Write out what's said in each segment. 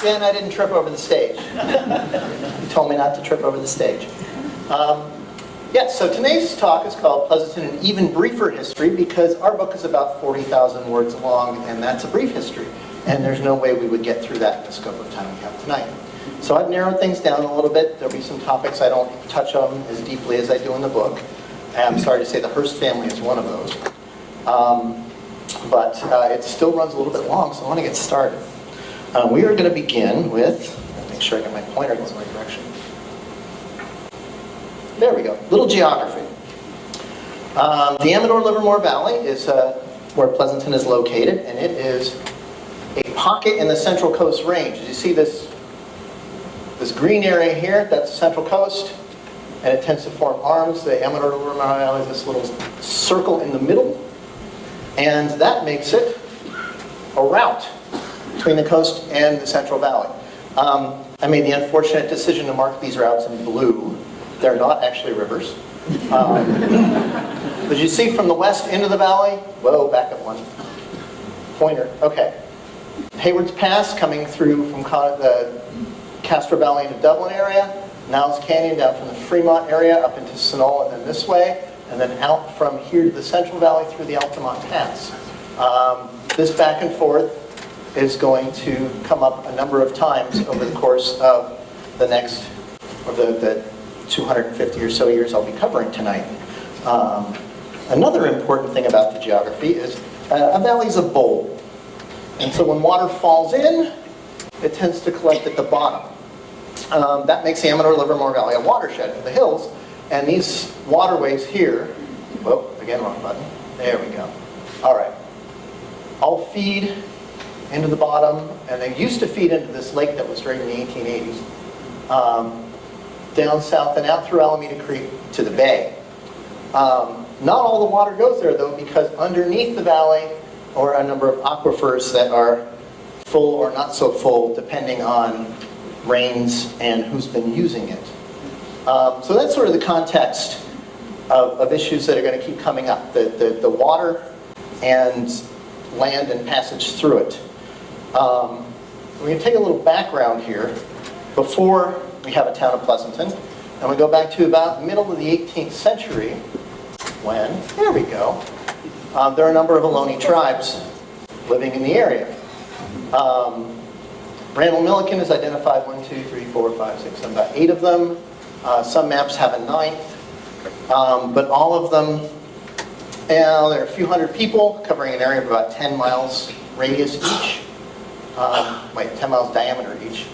And I didn't trip over the stage. You told me not to trip over the stage. Yes, so today's talk is called Pleasanton, an Even Briefer History, because our book is about 40,000 words long, and that's a brief history. And there's no way we would get through that in the scope of time we have tonight. So I've narrowed things down a little bit. There'll be some topics I don't touch on as deeply as I do in the book. And I'm sorry to say the Hearst family is one of those. But it still runs a little bit long, so I want to get started. We are going to begin with, make sure I get my pointer going in the right direction. There we go, little geography. The Amador-Livermore Valley is where Pleasanton is located, and it is a pocket in the Central Coast Range. As you see this green area here, that's the Central Coast, and it tends to form arms. The Amador-Livermore Valley is this little circle in the middle, and that makes it a route between the coast and the Central Valley. I made the unfortunate decision to mark these routes in blue. They're not actually rivers. As you see from the west into the valley, whoa, back up one. Pointer, okay. Hayward's Pass coming through from the Castro Valley into Dublin area, Niles Canyon down from the Fremont area up into Sonoma and then this way, and then out from here to the Central Valley through the Altamont Pass. This back and forth is going to come up a number of times over the course of the next, or the 250 or so years I'll be covering tonight. Another important thing about the geography is a valley's a bowl. And so when water falls in, it tends to collect at the bottom. That makes the Amador-Livermore Valley a watershed for the hills. And these waterways here, whoa, again, wrong button. There we go. All right. All feed into the bottom, and they used to feed into this lake that was drained in the 1880s. Down south and out through Alameda Creek to the bay. Not all the water goes there, though, because underneath the valley are a number of aquifers that are full or not so full, depending on rains and who's been using it. So that's sort of the context of issues that are going to keep coming up. The water and land and passage through it. We're going to take a little background here before we have a town of Pleasanton, and we go back to about the middle of the 18th century when, there we go, there are a number of Ohlone tribes living in the area. Randall Milliken has identified 1, 2, 3, 4, 5, 6, 7, about 8 of them. Some maps have a 9th, but all of them, there are a few hundred people covering an area of about 10 miles radius each, 10 miles diameter each.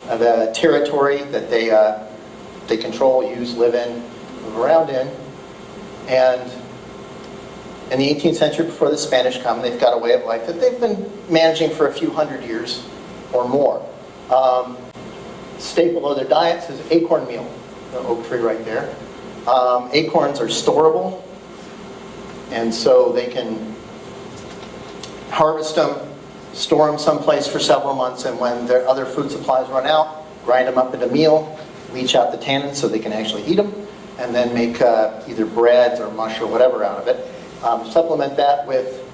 The territory that they control, use, live in, move around in. And in the 18th century, before the Spanish come, they've got a way of life that they've been managing for a few hundred years or more. Staple of their diets is acorn meal, the oak tree right there. Acorns are storable, and so they can harvest them, store them someplace for several months, and when their other food supplies run out, grind them up into meal, leach out the tannins so they can actually eat them, and then make either bread or mush or whatever out of it. Supplement that with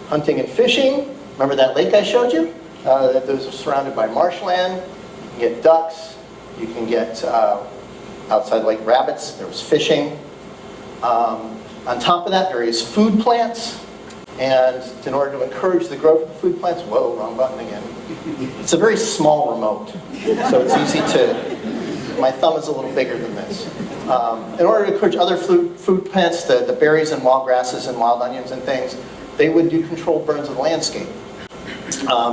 hunting and fishing. Remember that lake I showed you? Those are surrounded by marshland. You can get ducks. You can get outside lake rabbits. There was fishing. On top of that, there is food plants. And in order to encourage the growth of the food plants, whoa, wrong button again. It's a very small remote, so it's easy to, my thumb is a little bigger than this. In order to encourage other food plants, the berries and wild grasses and wild onions and things, they would do controlled burns of the landscape.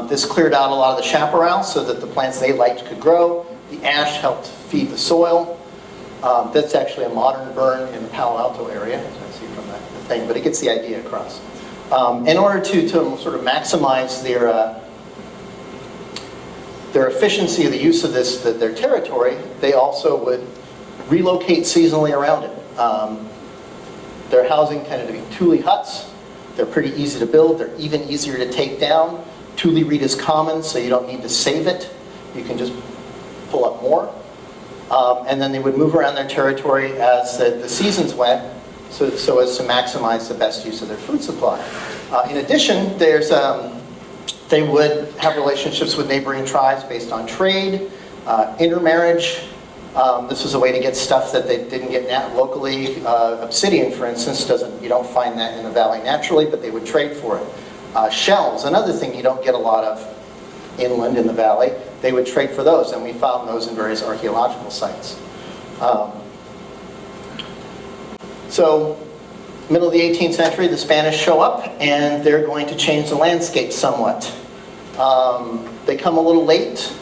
This cleared out a lot of the chaparral so that the plants they liked could grow. The ash helped feed the soil. That's actually a modern burn in the Palo Alto area, as I see from the thing, but it gets the idea across. In order to sort of maximize their efficiency of the use of their territory, they also would relocate seasonally around it. Their housing tended to be tule huts. They're pretty easy to build. They're even easier to take down. Tule reed is common, so you don't need to save it. You can just pull up more. And then they would move around their territory as the seasons went, so as to maximize the best use of their food supply. In addition, there's They would have relationships with neighboring tribes based on trade, intermarriage. This was a way to get stuff that they didn't get locally. Obsidian, for instance, you don't find that in the valley naturally, but they would trade for it. Shells, another thing you don't get a lot of inland in the valley, they would trade for those, and we found those in various archaeological sites. So, middle of the 18th century, the Spanish show up, and they're going to change the landscape somewhat. They come a little late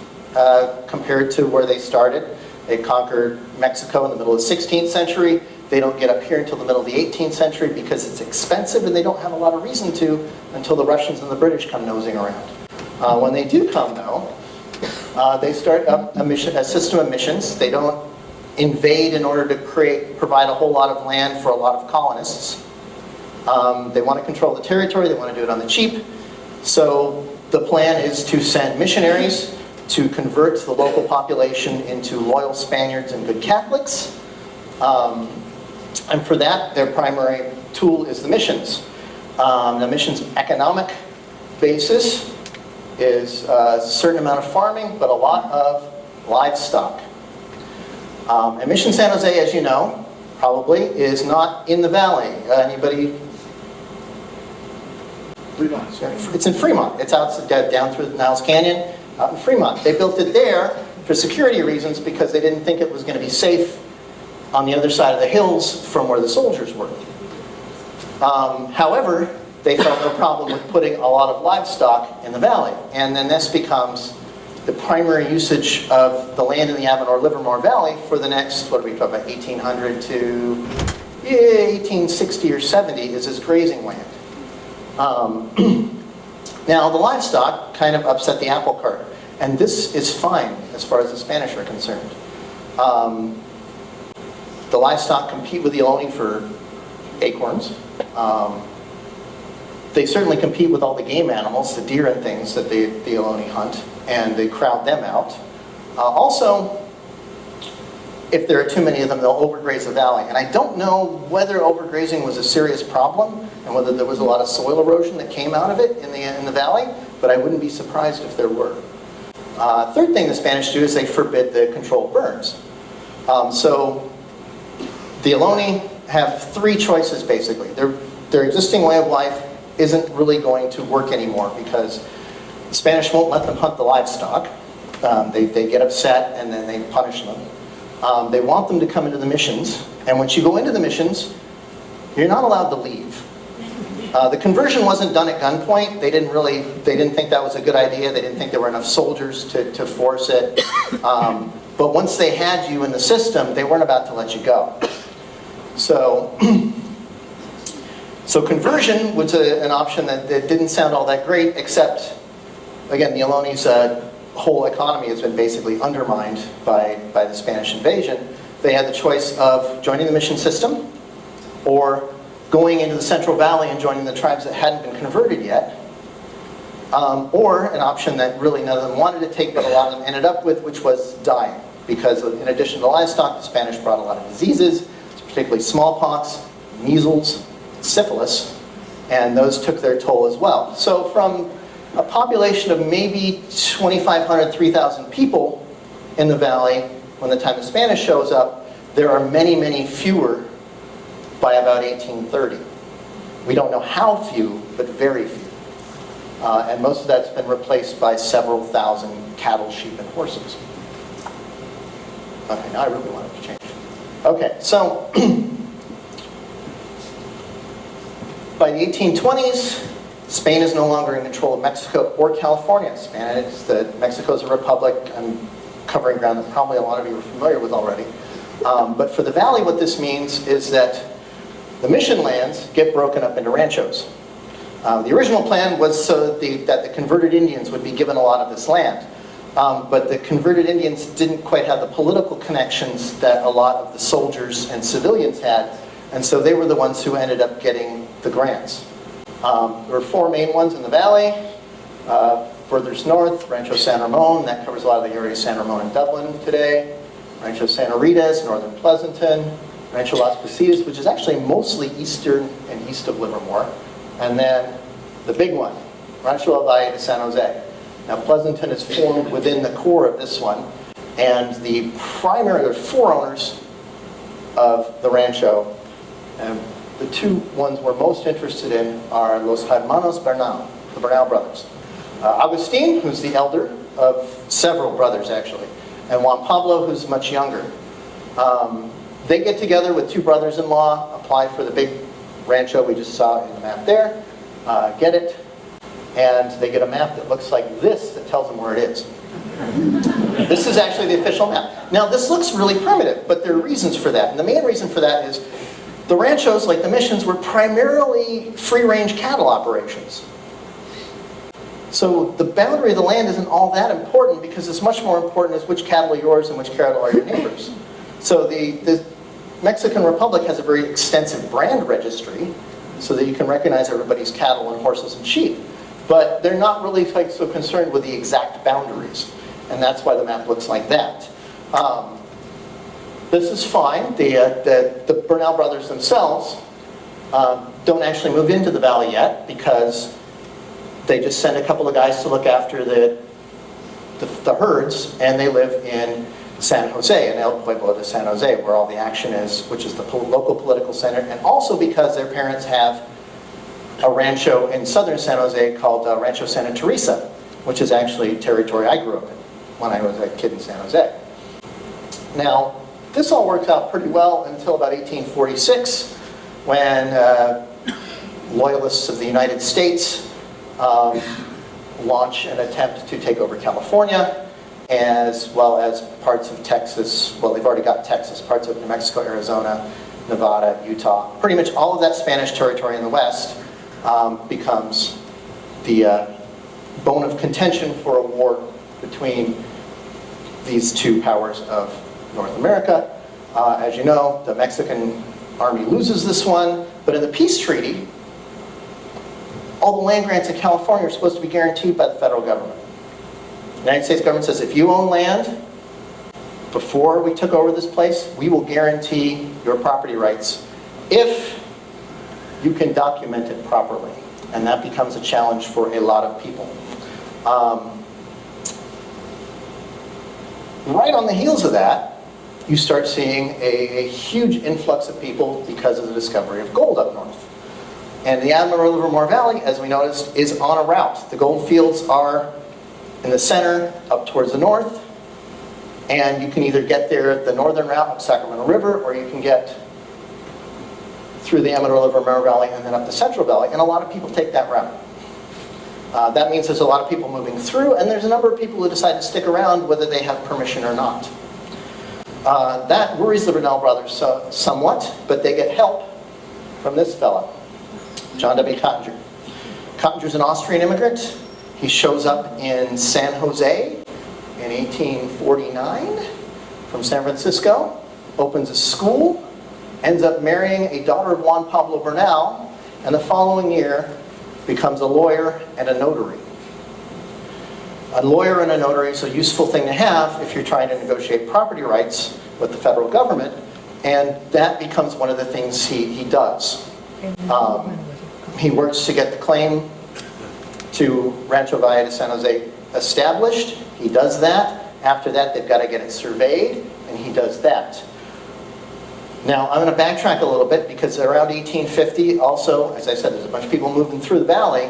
compared to where they started. They conquered Mexico in the middle of the 16th century. They don't get up here until the middle of the 18th century because it's expensive, and they don't have a lot of reason to until the Russians and the British come nosing around. When they do come, though, they start up a system of missions. They don't invade in order to provide a whole lot of land for a lot of colonists. They want to control the territory. They want to do it on the cheap. So the plan is to send missionaries to convert the local population into loyal Spaniards and good Catholics. And for that, their primary tool is the missions. The missions' economic basis is a certain amount of farming, but a lot of livestock. And Mission San Jose, as you know, probably, is not in the valley. Anybody? Fremont. It's in Fremont. It's out down through Niles Canyon, out in Fremont. They built it there for security reasons because they didn't think it was going to be safe on the other side of the hills from where the soldiers were. However, they felt no problem with putting a lot of livestock in the valley. And then this becomes the primary usage of the land in the Avenor-Livermore Valley for the next, what are we talking about, 1800 to 1860 or 70 is as grazing land. Now, the livestock kind of upset the apple cart. And this is fine as far as the Spanish are concerned. The livestock compete with the Ohlone for acorns. They certainly compete with all the game animals, the deer and things that the Ohlone hunt, and they crowd them out. Also, if there are too many of them, they'll overgraze the valley. And I don't know whether overgrazing was a serious problem and whether there was a lot of soil erosion that came out of it in the valley, but I wouldn't be surprised if there were. Third thing the Spanish do is they forbid the controlled burns. So the Ohlone have three choices, basically. Their existing way of life isn't really going to work anymore because the Spanish won't let them hunt the livestock. They get upset and then they punish them. They want them to come into the missions, and once you go into the missions, you're not allowed to leave. The conversion wasn't done at gunpoint. They didn't think that was a good idea. They didn't think there were enough soldiers to force it. But once they had you in the system, they weren't about to let you go. So conversion was an option that didn't sound all that great, except, again, the Ohloni's whole economy has been basically undermined by the Spanish invasion. They had the choice of joining the mission system or going into the Central Valley and joining the tribes that hadn't been converted yet, or an option that really none of them wanted to take, but a lot of them ended up with, which was dying. Because in addition to livestock, the Spanish brought a lot of diseases, particularly smallpox, measles, syphilis, and those took their toll as well. So from a population of maybe 2,500, 3,000 people in the valley when the time the Spanish shows up, there are many, many fewer by about 1830. We don't know how few, but very few. And most of that's been replaced by several thousand cattle, sheep, and horses. Okay, now I really wanted to change. Okay, so by the 1820s, Spain is no longer in control of Mexico or California. Mexico's a republic. I'm covering ground that probably a lot of you are familiar with already. But for the valley, what this means is that the mission lands get broken up into ranchos. The original plan was so that the converted Indians would be given a lot of this land. But the converted Indians didn't quite have the political connections that a lot of the soldiers and civilians had, and so they were the ones who ended up getting the grants. There were four main ones in the valley. Furthest north, Rancho San Ramon, that covers a lot of the area of San Ramon and Dublin today. Rancho Santa Rita's, northern Pleasanton. Rancho Las Positas, which is actually mostly eastern and east of Livermore. And then the big one, Rancho Valle de San Jose. Now Pleasanton is formed within the core of this one, and the primary, there are 4 owners of the rancho, and the 2 ones we're most interested in are Los Hermanos Bernal, the Bernal brothers. Agustin, who's the elder of several brothers actually, and Juan Pablo, who's much younger. They get together with 2 brothers-in-law, apply for the big rancho we just saw in the map there, get it, and they get a map that looks like this that tells them where it is. This is actually the official map. Now this looks really primitive, but there are reasons for that. And the main reason for that is the ranchos, like the missions, were primarily free-range cattle operations. So the boundary of the land isn't all that important, because it's much more important is which cattle are yours and which cattle are your neighbors. So the Mexican Republic has a very extensive brand registry so that you can recognize everybody's cattle and horses and sheep. But they're not really so concerned with the exact boundaries. And that's why the map looks like that. This is fine. The Bernal brothers themselves don't actually move into the valley yet, because they just send a couple of guys to look after the herds, and they live in San Jose, in El Pueblo de San Jose, where all the action is, which is the local political center, and also because their parents have a rancho in southern San Jose called Rancho Santa Teresa, which is actually territory I grew up in when I was a kid in San Jose. Now, this all worked out pretty well until about 1846, when loyalists of the United States launch an attempt to take over California, as well as parts of Texas. Well, they've already got Texas, parts of New Mexico, Arizona, Nevada, Utah. Pretty much all of that Spanish territory in the West becomes the bone of contention for a war between these 2 powers of North America. As you know, the Mexican army loses this one, but in the peace treaty, all the land grants in California are supposed to be guaranteed by the federal government. The United States government says, if you own land before we took over this place, we will guarantee your property rights if you can document it properly. And that becomes a challenge for a lot of people. Right on the heels of that, you start seeing a huge influx of people because of the discovery of gold up north. And the Amarillo Livermore Valley, as we noticed, is on a route. The gold fields are in the center, up towards the north, and you can either get there the northern route up Sacramento River, or you can get through the Amarillo Livermore Valley and then up the Central Valley, and a lot of people take that route. That means there's a lot of people moving through, and there's a number of people who decide to stick around whether they have permission or not. That worries the Bernal brothers somewhat, but they get help from this fellow, John W. Cottinger. Cottinger's an Austrian immigrant. He shows up in San Jose in 1849 from San Francisco, opens a school, ends up marrying a daughter of Juan Pablo Bernal, and the following year becomes a lawyer and a notary. A lawyer and a notary is a useful thing to have if you're trying to negotiate property rights with the federal government, and that becomes one of the things he does. He works to get the claim to Rancho Valle de San Jose established. He does that. After that, they've got to get it surveyed, and he does that. Now, I'm going to backtrack a little bit, because around 1850, also, as I said, there's a bunch of people moving through the valley,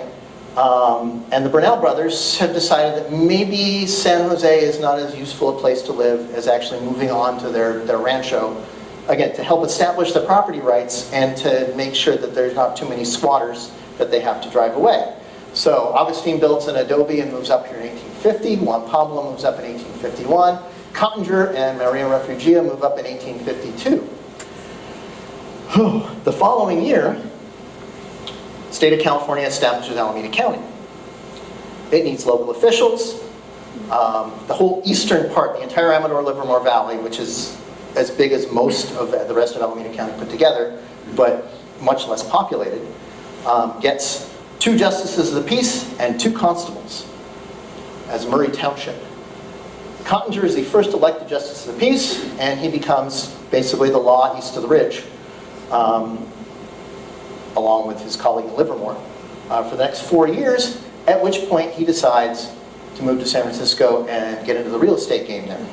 and the Bernal brothers have decided that maybe San Jose is not as useful a place to live as actually moving on to their rancho, again, to help establish the property rights and to make sure that there's not too many squatters that they have to drive away. So Augustine builds an adobe and moves up here in 1850. Juan Pablo moves up in 1851. Cottinger and Maria Refugia move up in 1852. The following year, the state of California establishes Alameda County. It needs local officials. The whole eastern part, the entire Amador Livermore Valley, which is as big as most of the rest of Alameda County put together, but much less populated, gets 2 justices of the peace and 2 constables as Murray Township. Cottinger is the first elected justice of the peace, and he becomes basically the law east of the ridge, along with his colleague in Livermore. For the next 4 years, at which point he decides to move to San Francisco and get into the real estate game there.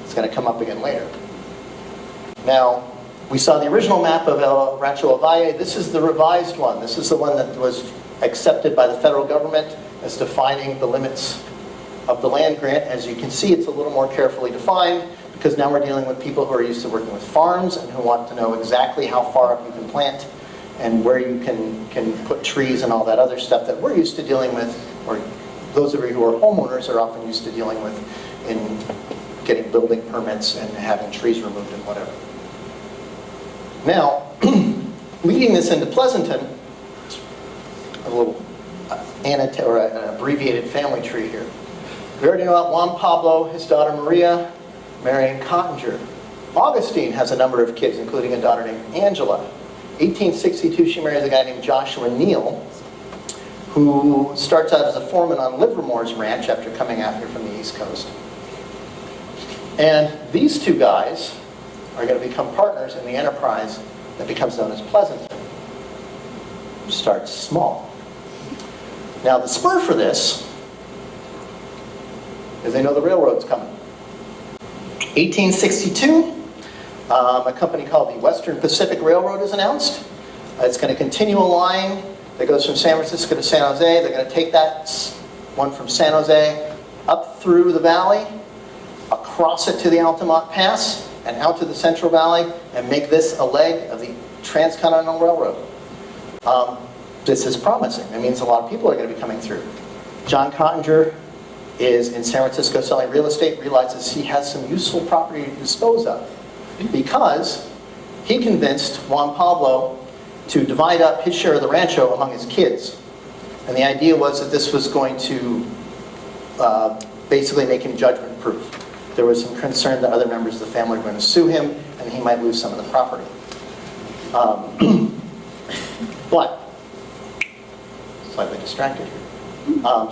It's going to come up again later. Now, we saw the original map of El Rancho El Valle. This is the revised one. This is the one that was accepted by the federal government as defining the limits of the land grant. As you can see, it's a little more carefully defined because now we're dealing with people who are used to working with farms and who want to know exactly how far up you can plant and where you can put trees and all that other stuff that we're used to dealing with, or those of you who are homeowners are often used to dealing with in getting building permits and having trees removed and whatever. Now, leading this into Pleasanton, a little or an abbreviated family tree here. We already know about Juan Pablo, his daughter Maria, Marion Cottinger. Augustine has a number of kids, including a daughter named Angela. 1862, she marries a guy named Joshua Neal, who starts out as a foreman on Livermore's ranch after coming out here from the East Coast. And these two guys are going to become partners in the enterprise that becomes known as Pleasanton. It starts small. Now, the spur for this is they know the railroad's coming. 1862, a company called the Western Pacific Railroad is announced. It's going to continue a line that goes from San Francisco to San Jose. They're going to take that one from San Jose up through the valley, across it to the Altamont Pass, and out to the Central Valley, and make this a leg of the Transcontinental Railroad. This is promising. It means a lot of people are going to be coming through. John Cottinger is in San Francisco selling real estate, realizes he has some useful property to dispose of because he convinced Juan Pablo to divide up his share of the rancho among his kids. And the idea was that this was going to basically make him judgment proof. There was some concern that other members of the family were going to sue him and he might lose some of the property. But, slightly distracted here.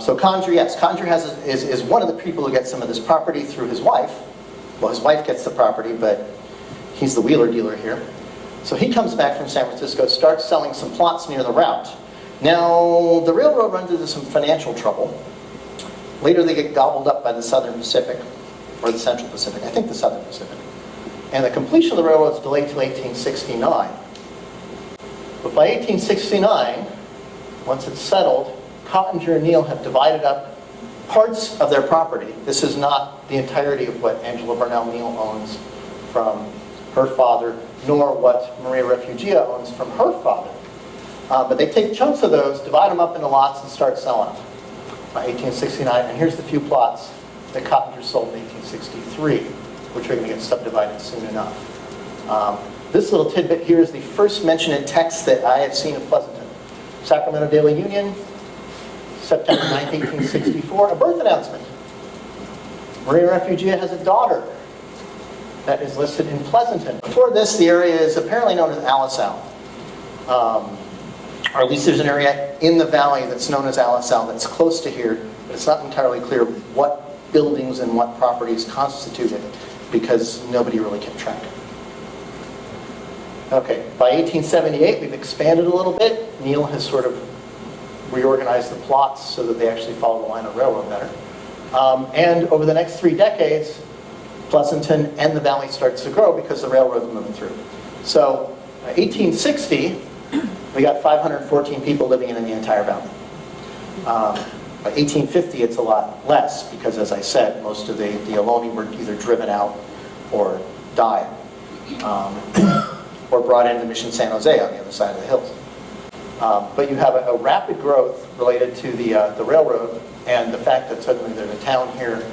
So Cottinger, yes, Cottinger is one of the people who gets some of this property through his wife. Well, his wife gets the property, but he's the wheeler dealer here. So he comes back from San Francisco, starts selling some plots near the route. Now, the railroad runs into some financial trouble. Later they get gobbled up by the Southern Pacific, or the Central Pacific, I think the Southern Pacific. And the completion of the railroad is delayed till 1869. But by 1869, once it's settled, Cottinger and Neal have divided up parts of their property. This is not the entirety of what Angela Burnell Neal owns from her father, nor what Maria Refugia owns from her father. But they take chunks of those, divide them up into lots, and start selling them by 1869. And here's the few plots that Cottinger sold in 1863, which are going to get subdivided soon enough. This little tidbit here is the first mention in text that I have seen of Pleasanton. Sacramento Daily Union, September 9, 1864, a birth announcement. Maria Refugia has a daughter that is listed in Pleasanton. Before this, the area is apparently known as Alisal. Or at least there's an area in the valley that's known as Alisal that's close to here, but it's not entirely clear what buildings and what properties constitute it because nobody really kept track. Okay, by 1878 we've expanded a little bit. Neal has sort of reorganized the plots so that they actually follow the line of railroad better. And over the next 3 decades, Pleasanton and the valley starts to grow because the railroad's moving through. So 1860, we got 514 people living in the entire valley. By 1850, it's a lot less because, as I said, most of the Ohlone were either driven out or died, or brought into Mission San Jose on the other side of the hills. But you have a rapid growth related to the railroad and the fact that suddenly there's a town here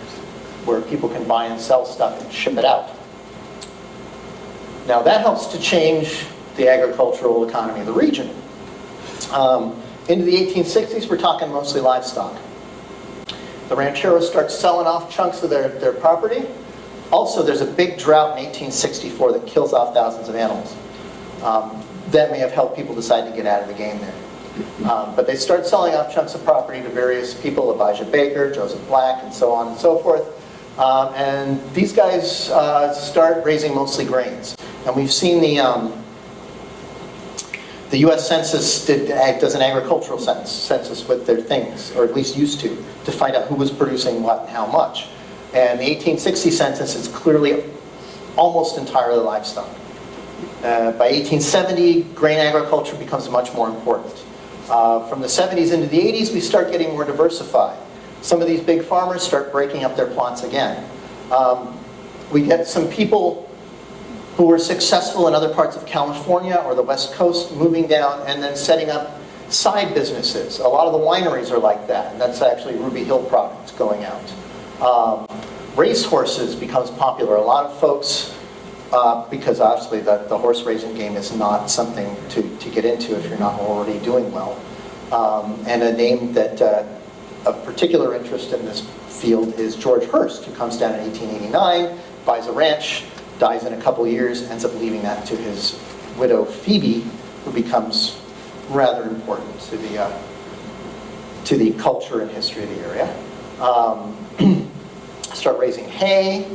where people can buy and sell stuff and ship it out. Now that helps to change the agricultural economy of the region. Into the 1860s, we're talking mostly livestock. The rancheros start selling off chunks of their property. Also, there's a big drought in 1864 that kills off thousands of animals. That may have helped people decide to get out of the game there. But they start selling off chunks of property to various people, Abijah Baker, Joseph Black, and so on and so forth. And these guys start raising mostly grains. And we've seen the The US Census does an agricultural census with their things, or at least used to find out who was producing what and how much. And the 1860 census is clearly almost entirely livestock. By 1870, grain agriculture becomes much more important. From the 70s into the 80s, we start getting more diversified. Some of these big farmers start breaking up their plots again. We get some people who were successful in other parts of California or the West Coast moving down and then setting up side businesses. A lot of the wineries are like that, and that's actually Ruby Hill products going out. Racehorses becomes popular. A lot of folks, because obviously the horse racing game is not something to get into if you're not already doing well. And a name that of particular interest in this field is George Hearst, who comes down in 1889, buys a ranch, dies in a couple years, ends up leaving that to his widow Phoebe, who becomes rather important to the culture and history of the area. Start raising hay,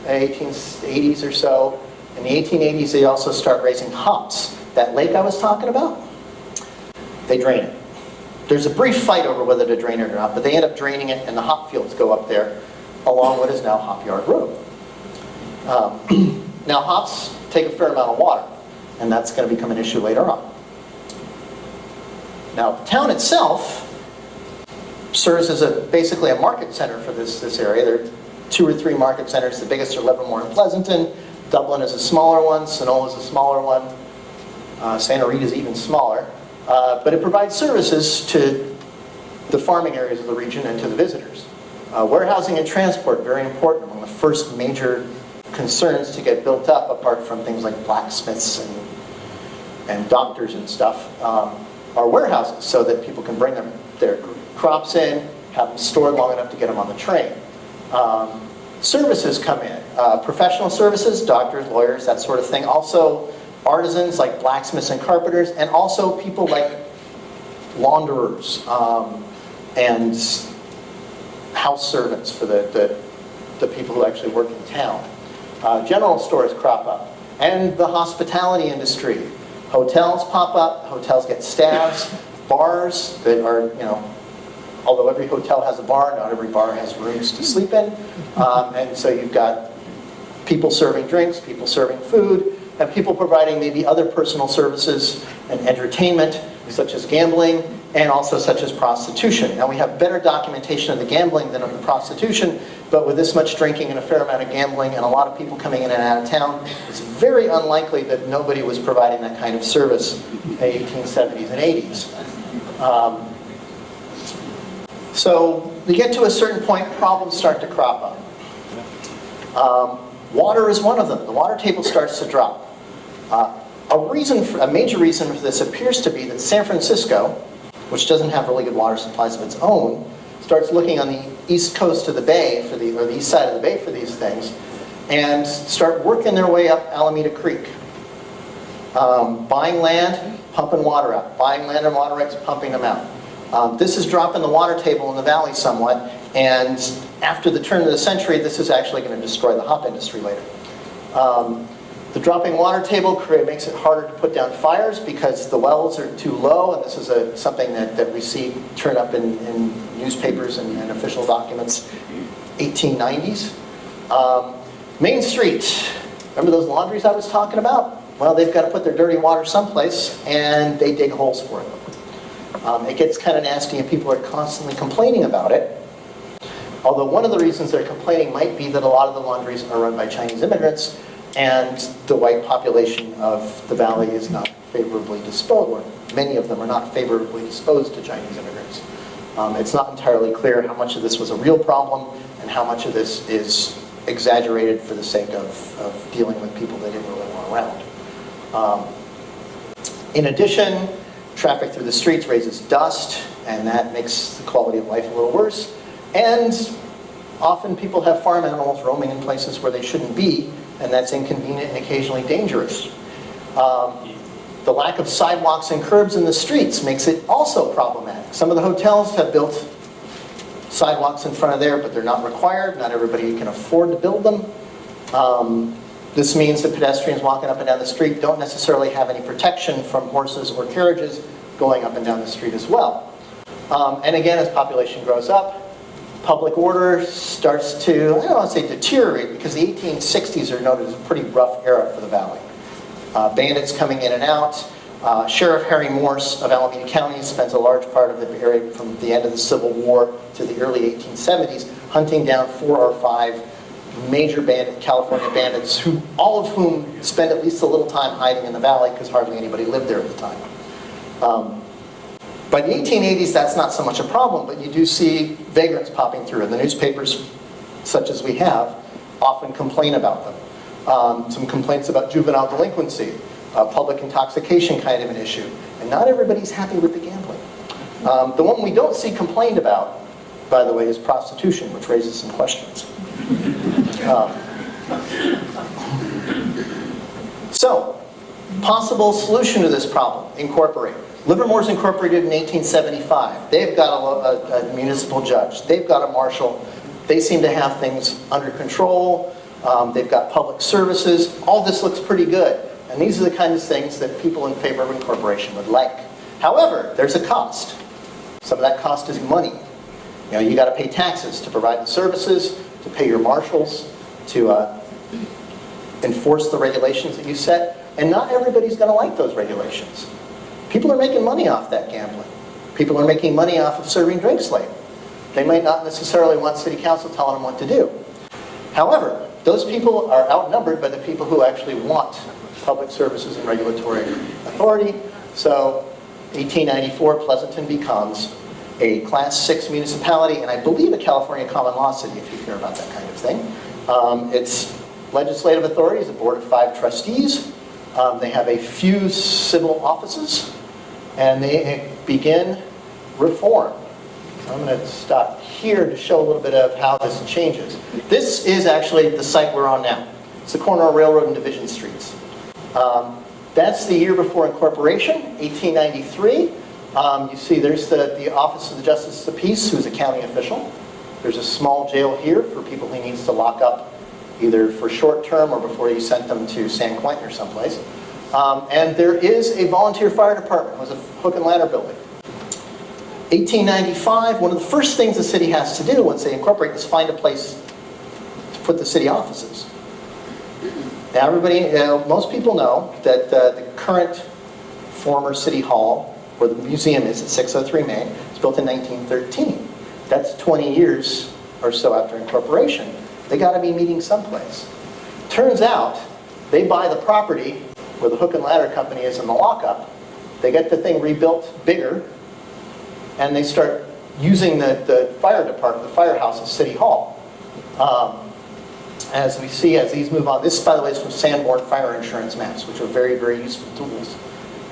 1880s or so. In the 1880s, they also start raising hops. That lake I was talking about, they drain it. There's a brief fight over whether to drain it or not, but they end up draining it, and the hop fields go up there along what is now Hop Yard Road. Now, hops take a fair amount of water, and that's going to become an issue later on. Now, the town itself serves as basically a market center for this area. There are 2 or 3 market centers. The biggest are Livermore and Pleasanton. Dublin is a smaller one. Sonoma is a smaller one. Santa Rita is even smaller. But it provides services to the farming areas of the region and to the visitors. Warehousing and transport, very important. One of the first major concerns to get built up, apart from things like blacksmiths and doctors and stuff, are warehouses so that people can bring their crops in, have them stored long enough to get them on the train. Services come in. Professional services, doctors, lawyers, that sort of thing. Also artisans like blacksmiths and carpenters, and also people like launderers and house servants for the people who actually work in town. General stores crop up. And the hospitality industry. Hotels pop up, hotels get staffs, bars that are, although every hotel has a bar, not every bar has rooms to sleep in. And so you've got people serving drinks, people serving food, and people providing maybe other personal services and entertainment, such as gambling, and also such as prostitution. Now, we have better documentation of the gambling than of the prostitution, but with this much drinking and a fair amount of gambling and a lot of people coming in and out of town, it's very unlikely that nobody was providing that kind of service in the 1870s and 80s. So you get to a certain point, problems start to crop up. Water is one of them. The water table starts to drop. A major reason for this appears to be that San Francisco, which doesn't have really good water supplies of its own, starts looking on the east coast of the bay, or the east side of the bay for these things, and start working their way up Alameda Creek. Buying land, pumping water out. Buying land and water rights, pumping them out. This is dropping the water table in the valley somewhat, and after the turn of the century, this is actually going to destroy the hop industry later. The dropping water table makes it harder to put down fires because the wells are too low, and this is something that we see turn up in newspapers and official documents, 1890s. Main Street, remember those laundries I was talking about? Well, they've got to put their dirty water someplace, and they dig holes for it. It gets kind of nasty, and people are constantly complaining about it. Although one of the reasons they're complaining might be that a lot of the laundries are run by Chinese immigrants, and the white population of the valley is not favorably disposed, or many of them are not favorably disposed to Chinese immigrants. It's not entirely clear how much of this was a real problem and how much of this is exaggerated for the sake of dealing with people they didn't really want around. In addition, traffic through the streets raises dust, and that makes the quality of life a little worse. And often people have farm animals roaming in places where they shouldn't be, and that's inconvenient and occasionally dangerous. The lack of sidewalks and curbs in the streets makes it also problematic. Some of the hotels have built sidewalks in front of there, but they're not required. Not everybody can afford to build them. This means that pedestrians walking up and down the street don't necessarily have any protection from horses or carriages going up and down the street as well. And again, as population grows up, public order starts to, I don't want to say deteriorate, because the 1860s are noted as a pretty rough era for the valley. Bandits coming in and out. Sheriff Harry Morse of Alameda County spends a large part of the area from the end of the Civil War to the early 1870s hunting down 4 or 5 major California bandits, all of whom spend at least a little time hiding in the valley because hardly anybody lived there at the time. By the 1880s, that's not so much a problem, but you do see vagrants popping through, and the newspapers, such as we have, often complain about them. Some complaints about juvenile delinquency, public intoxication kind of an issue, and not everybody's happy with the gambling. The one we don't see complained about, by the way, is prostitution, which raises some questions. So, possible solution to this problem, incorporate. Livermore's incorporated in 1875. They've got a municipal judge. They've got a marshal. They seem to have things under control. They've got public services. All this looks pretty good. And these are the kinds of things that people in favor of incorporation would like. However, there's a cost. Some of that cost is money. You got to pay taxes to provide the services, to pay your marshals, to enforce the regulations that you set. And not everybody's going to like those regulations. People are making money off that gambling. People are making money off of serving drinks late. They might not necessarily want city council telling them what to do. However, those people are outnumbered by the people who actually want public services and regulatory authority. So, 1894, Pleasanton becomes a Class 6 municipality, and I believe a California common law city, if you hear about that kind of thing. Its legislative authority is a board of 5 trustees. They have a few civil offices, and they begin reform. So I'm going to stop here to show a little bit of how this changes. This is actually the site we're on now. It's the corner of Railroad and Division Streets. That's the year before incorporation, 1893. You see there's the Office of the Justice of the Peace, who's a county official. There's a small jail here for people he needs to lock up, either for short term or before you sent them to San Quentin or someplace. And there is a volunteer fire department. It was a hook and ladder building. 1895, one of the first things the city has to do once they incorporate is find a place to put the city offices. Now most people know that the current former city hall, where the museum is at 603 Main, was built in 1913. That's 20 years or so after incorporation. They got to be meeting someplace. Turns out, they buy the property where the hook and ladder company is in the lockup. They get the thing rebuilt bigger, and they start using the fire department, the firehouse at City Hall. As we see, as these move on, this, by the way, is from Sanborn fire insurance maps, which are very, very useful tools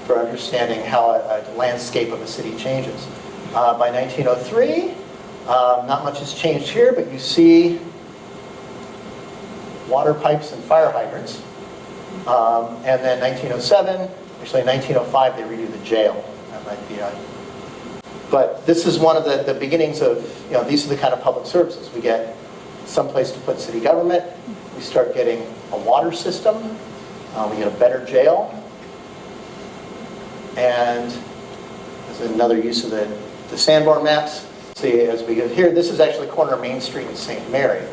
for understanding how a landscape of a city changes. By 1903, not much has changed here, but you see water pipes and fire hydrants. And then 1907, actually in 1905, they redo the jail. That might be but this is one of the beginnings of, these are the kind of public services. We get someplace to put city government. We start getting a water system. We get a better jail. And there's another use of the Sanborn maps. See, as we get here, this is actually corner of Main Street in St. Mary.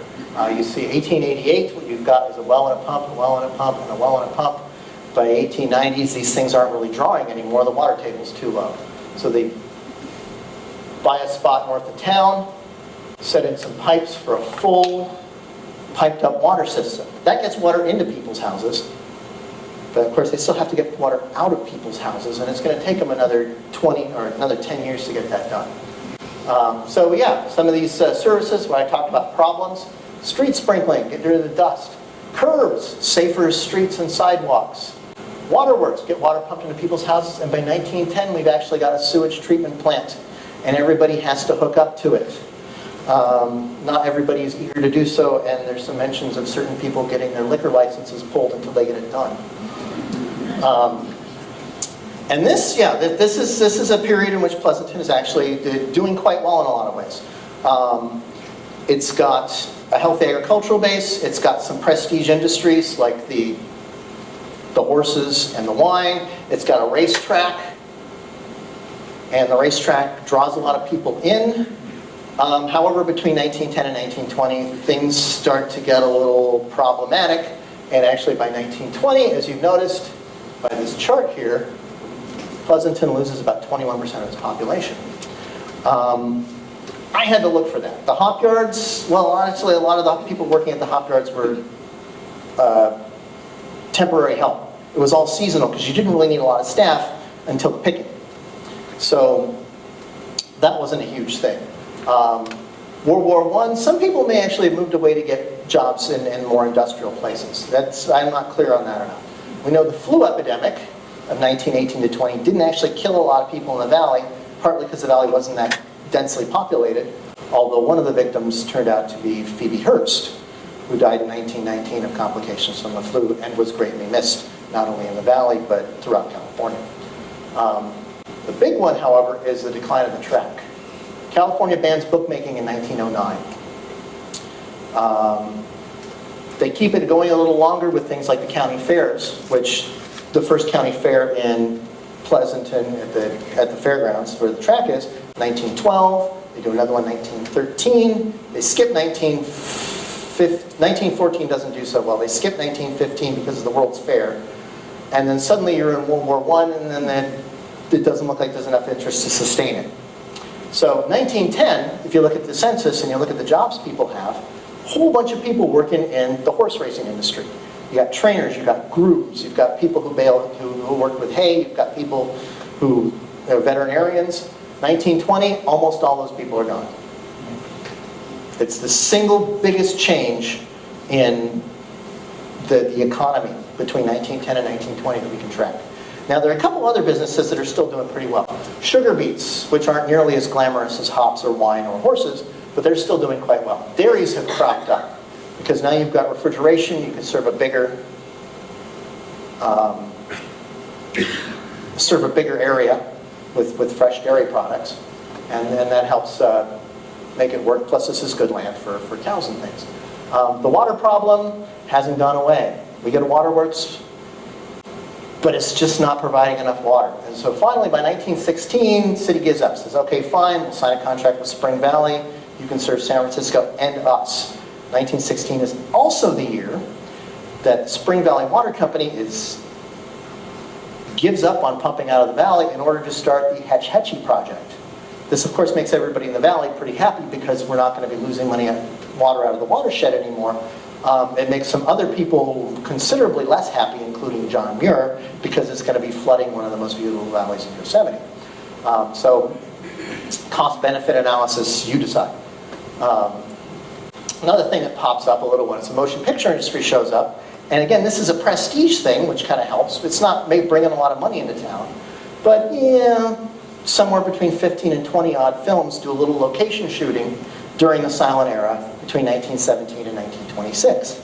You see 1888, what you've got is a well and a pump, a well and a pump, and a well and a pump. By 1890s, these things aren't really drawing anymore. The water table's too low. So they buy a spot north of town, set in some pipes for a full piped up water system. That gets water into people's houses. But of course, they still have to get water out of people's houses, and it's going to take them another 20 or another 10 years to get that done. So yeah, some of these services, when I talked about problems, street sprinkling, get rid of the dust. Curbs, safer streets and sidewalks. Waterworks, get water pumped into people's houses, and by 1910, we've actually got a sewage treatment plant, and everybody has to hook up to it. Not everybody is eager to do so, and there's some mentions of certain people getting their liquor licenses pulled until they get it done. And this is a period in which Pleasanton is actually doing quite well in a lot of ways. It's got a healthy agricultural base. It's got some prestige industries like the horses and the wine. It's got a racetrack, and the racetrack draws a lot of people in. However, between 1910 and 1920, things start to get a little problematic. And actually by 1920, as you've noticed by this chart here, Pleasanton loses about 21% of its population. I had to look for that. The hop yards, well, honestly, a lot of the people working at the hop yards were temporary help. It was all seasonal because you didn't really need a lot of staff until the picking. So that wasn't a huge thing. World War I, some people may actually have moved away to get jobs in more industrial places. I'm not clear on that or not. We know the flu epidemic of 1918 to 20 didn't actually kill a lot of people in the valley, partly because the valley wasn't that densely populated, although one of the victims turned out to be Phoebe Hearst, who died in 1919 of complications from the flu and was greatly missed, not only in the valley, but throughout California. The big one, however, is the decline of the track. California bans bookmaking in 1909. They keep it going a little longer with things like the county fairs, which the first county fair in Pleasanton at the fairgrounds where the track is, 1912. They do another one 1913. They skip 1914 doesn't do so well. They skip 1915 because of the World's Fair. And then suddenly you're in World War I, and then it doesn't look like there's enough interest to sustain it. So 1910, if you look at the census and you look at the jobs people have, a whole bunch of people working in the horse racing industry. You got trainers, you've got grooms, you've got people who work with hay, you've got people who are veterinarians. 1920, almost all those people are gone. It's the single biggest change in the economy between 1910 and 1920 that we can track. Now, there are a couple other businesses that are still doing pretty well. Sugar beets, which aren't nearly as glamorous as hops or wine or horses, but they're still doing quite well. Dairies have cropped up because now you've got refrigeration. You can serve a bigger area with fresh dairy products, and then that helps make it work. Plus, this is good land for cows and things. The water problem hasn't gone away. We get a waterworks, but it's just not providing enough water. And so finally, by 1916, city gives up, says, okay, fine, we'll sign a contract with Spring Valley. You can serve San Francisco and us. 1916 is also the year that Spring Valley Water Company gives up on pumping out of the valley in order to start the Hetch Hetchy project. This, of course, makes everybody in the valley pretty happy because we're not going to be losing water out of the watershed anymore. It makes some other people considerably less happy, including John Muir, because it's going to be flooding one of the most beautiful valleys in Yosemite. So, cost-benefit analysis, you decide. Another thing that pops up a little when the motion picture industry shows up, and again, this is a prestige thing, which kind of helps. It's not bringing a lot of money into town, but yeah, somewhere between 15 and 20 odd films do a little location shooting during the silent era between 1917 and 1926.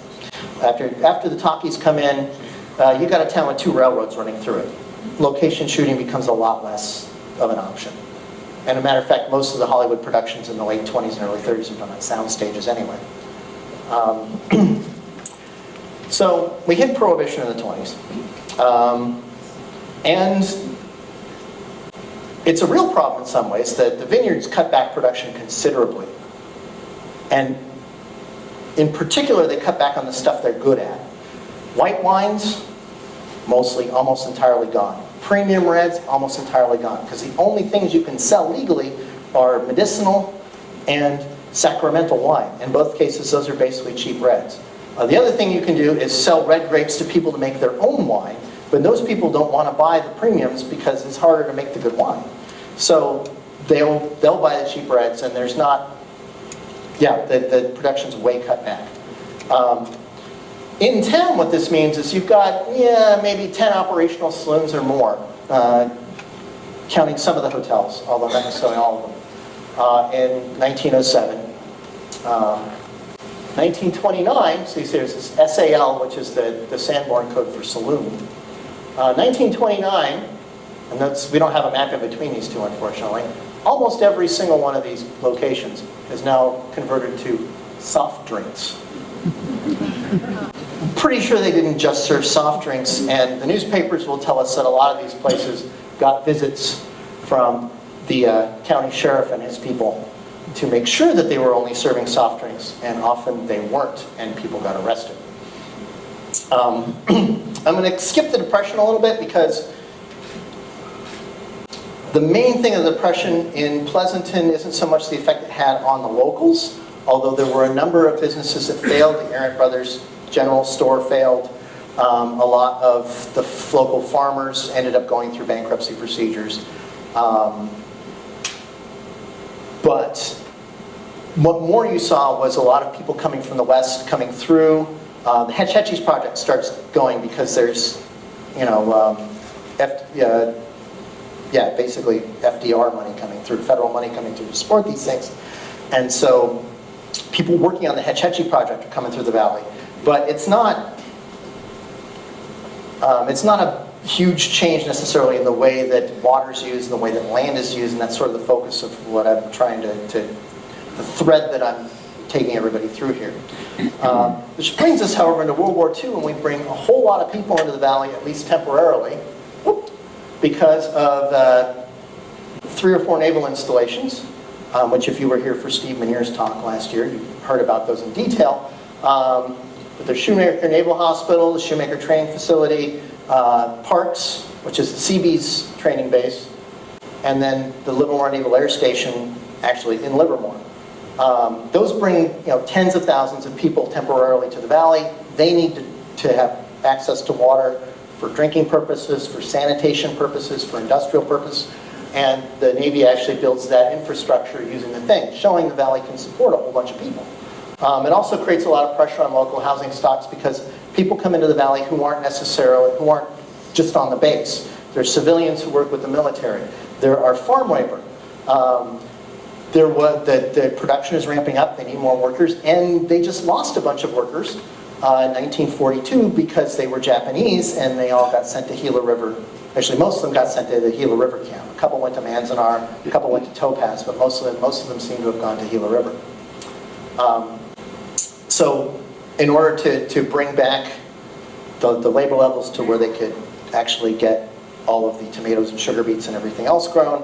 After the talkies come in, you got a town with 2 railroads running through it. Location shooting becomes a lot less of an option. And as a matter of fact, most of the Hollywood productions in the late 20s and early 30s are done on sound stages anyway. So we hit Prohibition in the 20s. And it's a real problem in some ways that the vineyards cut back production considerably. And in particular, they cut back on the stuff they're good at. White wines, mostly, almost entirely gone. Premium reds, almost entirely gone. Because the only things you can sell legally are medicinal and sacramental wine. In both cases, those are basically cheap reds. The other thing you can do is sell red grapes to people to make their own wine, but those people don't want to buy the premiums because it's harder to make the good wine. So they'll buy the cheap reds, and there's not, the production's way cut back. In town, what this means is you've got, maybe 10 operational saloons or more, counting some of the hotels, although not necessarily all of them, in 1907. 1929, so you see there's this SAL, which is the Sanborn code for saloon. 1929, and we don't have a map in between these two, unfortunately, almost every single one of these locations is now converted to soft drinks. I'm pretty sure they didn't just serve soft drinks, and the newspapers will tell us that a lot of these places got visits from the county sheriff and his people to make sure that they were only serving soft drinks, and often they weren't, and people got arrested. I'm going to skip the Depression a little bit because the main thing of the Depression in Pleasanton isn't so much the effect it had on the locals, although there were a number of businesses that failed. The Errant Brothers General Store failed. A lot of the local farmers ended up going through bankruptcy procedures. But what more you saw was a lot of people coming from the West coming through. The Hetch Hetchies project starts going because there's, basically FDR money coming through, federal money coming through to support these things. And so people working on the Hetch Hetchy project are coming through the valley. But it's not a huge change necessarily in the way that water is used, and the way that land is used, and that's sort of the focus of what I'm trying to the thread that I'm taking everybody through here. Which brings us, however, into World War II, when we bring a whole lot of people into the valley, at least temporarily, because of 3 or 4 naval installations, which if you were here for Steve Meniere's talk last year, you heard about those in detail. But the Shoemaker Naval Hospital, the Shoemaker Training Facility, Parks, which is the Seabees training base, and then the Livermore Naval Air Station, actually in Livermore. Those bring tens of thousands of people temporarily to the valley. They need to have access to water for drinking purposes, for sanitation purposes, for industrial purposes, and the Navy actually builds that infrastructure using the thing, showing the valley can support a whole bunch of people. It also creates a lot of pressure on local housing stocks because people come into the valley who aren't just on the base. There's civilians who work with the military. There are farm labor. The production is ramping up, they need more workers, and they just lost a bunch of workers in 1942 because they were Japanese and they all got sent to Gila River. Actually, most of them got sent to the Gila River camp. A couple went to Manzanar, a couple went to Topaz, but most of them seem to have gone to Gila River. So in order to bring back the labor levels to where they could actually get all of the tomatoes and sugar beets and everything else grown,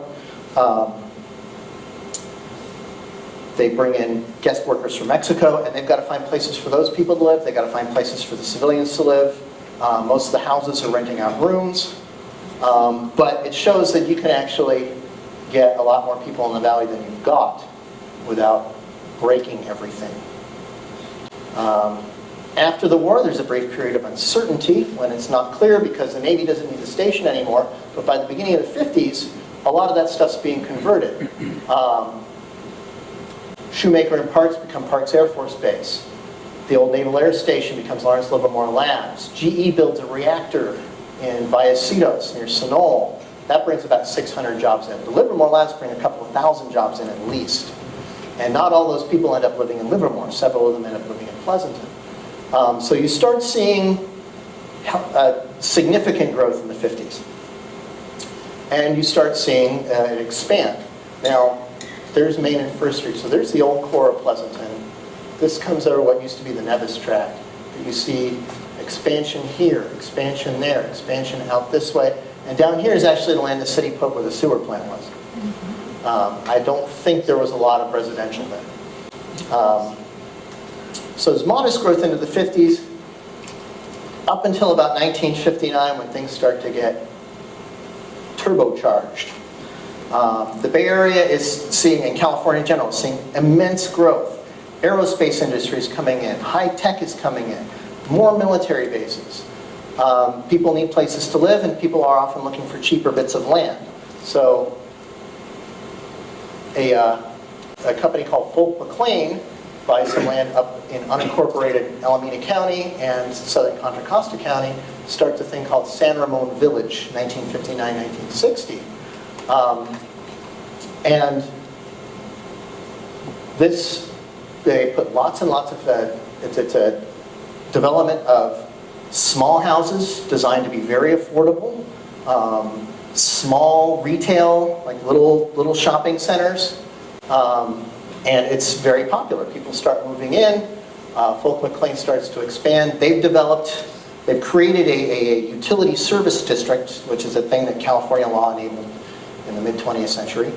they bring in guest workers from Mexico, and they've got to find places for those people to live. They've got to find places for the civilians to live. Most of the houses are renting out rooms. But it shows that you can actually get a lot more people in the valley than you've got without breaking everything. After the war, there's a brief period of uncertainty when it's not clear because the Navy doesn't need the station anymore. But by the beginning of the 50s, a lot of that stuff's being converted. Shoemaker and Parks become Parks Air Force Base. The old Naval Air Station becomes Lawrence Livermore Labs. GE builds a reactor in Vallecitos near Sonol. That brings about 600 jobs in. The Livermore Labs bring a couple of thousand jobs in at least. And not all those people end up living in Livermore. Several of them end up living in Pleasanton. So you start seeing significant growth in the 50s. And you start seeing it expand. Now, there's Main and First Street. So there's the old core of Pleasanton. This comes over what used to be the Nevis tract. You see expansion here, expansion there, expansion out this way. And down here is actually the land the city put where the sewer plant was. I don't think there was a lot of residential there. So there's modest growth into the 50s, up until about 1959 when things start to get turbocharged. The Bay Area is seeing, in California in general, seeing immense growth. Aerospace industry is coming in, high tech is coming in, more military bases. People need places to live, and people are often looking for cheaper bits of land. So a company called Fulk McLean buys some land up in unincorporated Alameda County and southern Contra Costa County, starts a thing called San Ramon Village, 1959-1960. And this, they put lots and lots of, it's a development of small houses designed to be very affordable, small retail, like little shopping centers, And it's very popular. People start moving in. Fulk McLean starts to expand. They've created a utility service district, which is a thing that California law enabled in the mid-20th century,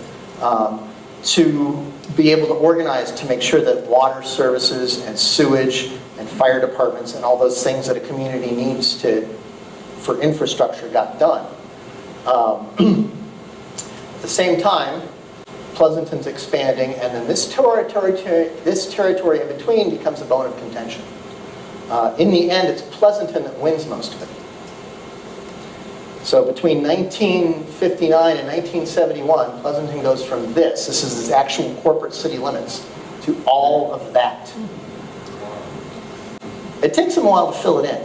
to be able to organize to make sure that water services and sewage and fire departments and all those things that a community needs for infrastructure got done. At the same time, Pleasanton's expanding, and then this territory in between becomes a bone of contention. In the end, it's Pleasanton that wins most of it. So between 1959 and 1971, Pleasanton goes from this is its actual corporate city limits, to all of that. It takes them a while to fill it in,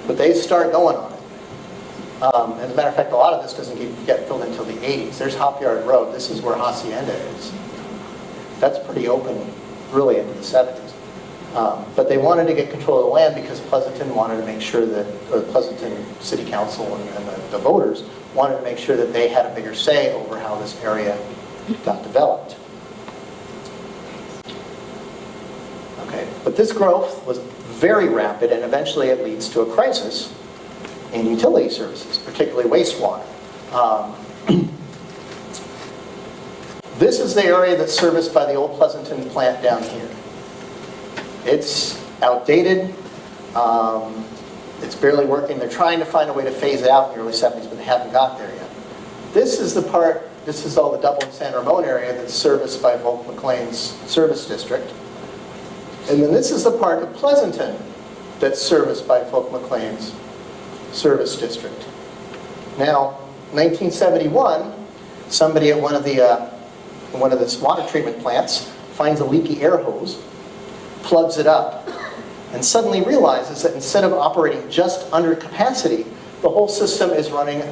but they start going on it. As a matter of fact, a lot of this doesn't get filled until the 80s. There's Hopyard Road. This is where Hacienda is. That's pretty open, really, into the 70s. But they wanted to get control of the land because Pleasanton wanted to make sure that, or Pleasanton City Council and the voters wanted to make sure that they had a bigger say over how this area got developed. Okay, but this growth was very rapid, and eventually it leads to a crisis in utility services, particularly wastewater. This is the area that's serviced by the old Pleasanton plant down here. It's outdated. It's barely working. They're trying to find a way to phase it out in the early 70s, but they haven't got there yet. This is the part, this is all the Dublin San Ramon area that's serviced by Fulk McLean's service district. And then this is the part of Pleasanton that's serviced by Fulk McLean's service district. Now, 1971, somebody at one of the water treatment plants finds a leaky air hose, plugs it up, and suddenly realizes that instead of operating just under capacity, the whole system is running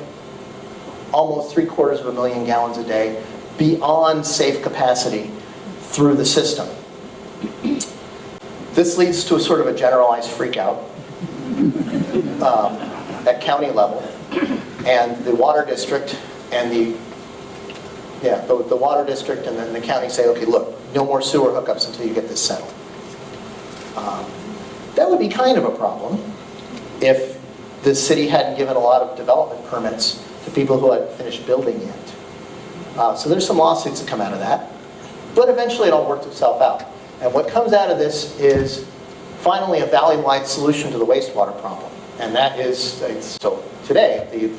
almost 750,000 gallons a day beyond safe capacity through the system. This leads to a sort of a generalized freakout at county level, and the water district and the water district and then the county say, okay, look, no more sewer hookups until you get this settled. That would be kind of a problem if the city hadn't given a lot of development permits to people who hadn't finished building yet. So there's some lawsuits that come out of that, but eventually it all worked itself out. And what comes out of this is finally a valley-wide solution to the wastewater problem. And that is, so today, the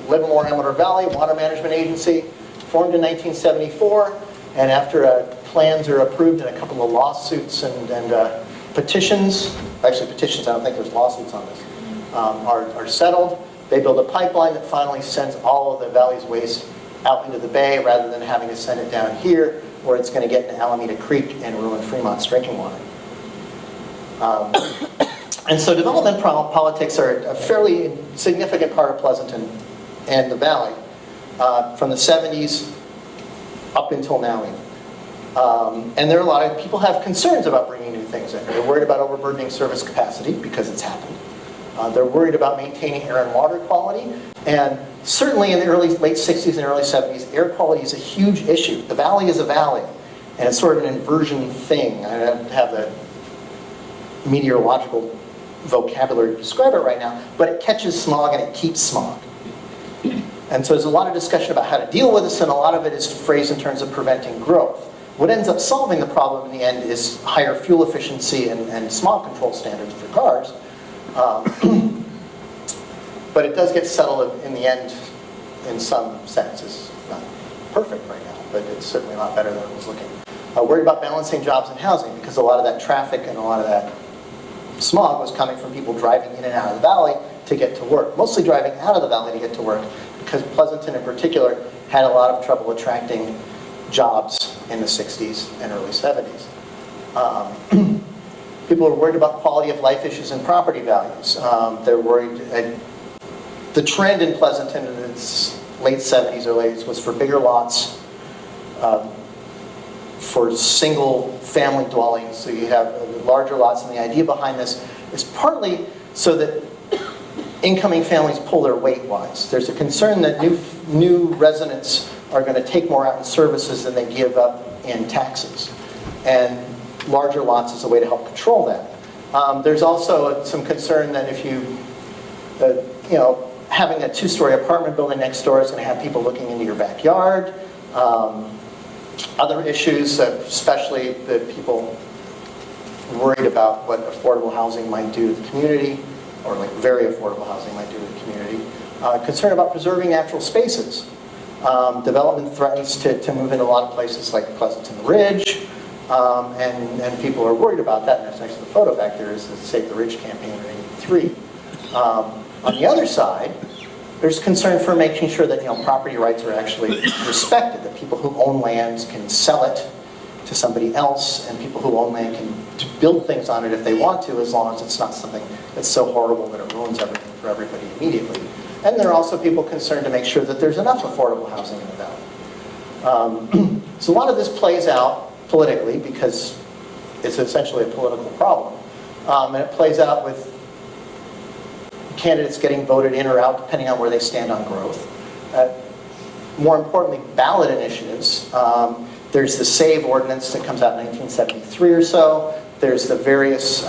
Livermore-Amador Valley Water Management Agency, formed in 1974, and after plans are approved and a couple of lawsuits and petitions, actually petitions, I don't think there's lawsuits on this, are settled. They build a pipeline that finally sends all of the valley's waste out into the bay rather than having to send it down here where it's going to get into Alameda Creek and ruin Fremont's drinking water. And so development politics are a fairly significant part of Pleasanton and the valley from the 70s up until now even. And there are a lot of people have concerns about bringing new things in. They're worried about overburdening service capacity because it's happened. They're worried about maintaining air and water quality. And certainly in the late 60s and early 70s, air quality is a huge issue. The valley is a valley, and it's sort of an inversion thing. I don't have the meteorological vocabulary to describe it right now, but it catches smog and it keeps smog. And so there's a lot of discussion about how to deal with this, and a lot of it is phrased in terms of preventing growth. What ends up solving the problem in the end is higher fuel efficiency and smog control standards for cars. But it does get settled in the end in some sense. It's not perfect right now, but it's certainly a lot better than it was looking. Worried about balancing jobs and housing because a lot of that traffic and a lot of that smog was coming from people driving in and out of the valley to get to work. Mostly driving out of the valley to get to work because Pleasanton in particular had a lot of trouble attracting jobs in the 60s and early 70s. People are worried about quality of life issues and property values. They're worried. The trend in Pleasanton in its late 70s, early 80s was for bigger lots, for single family dwellings. So you have larger lots, and the idea behind this is partly so that incoming families pull their weight wise. There's a concern that new residents are going to take more out in services than they give up in taxes. and larger lots is a way to help control that. There's also some concern that if you, having a two-story apartment building next door is going to have people looking into your backyard. Other issues, especially the people worried about what affordable housing might do to the community, or like very affordable housing might do to the community. Concern about preserving natural spaces. Development threatens to move into a lot of places like Pleasanton Ridge, and people are worried about that. And there's actually the photo back there is the Save the Ridge campaign in '83. On the other side, there's concern for making sure that property rights are actually respected, that people who own lands can sell it to somebody else, and people who own land can build things on it if they want to, as long as it's not something that's so horrible that it ruins everything for everybody immediately. And there are also people concerned to make sure that there's enough affordable housing in the valley. So a lot of this plays out politically because it's essentially a political problem. And it plays out with candidates getting voted in or out depending on where they stand on growth. More importantly, ballot initiatives. There's the SAVE ordinance that comes out in 1973 or so. There's the various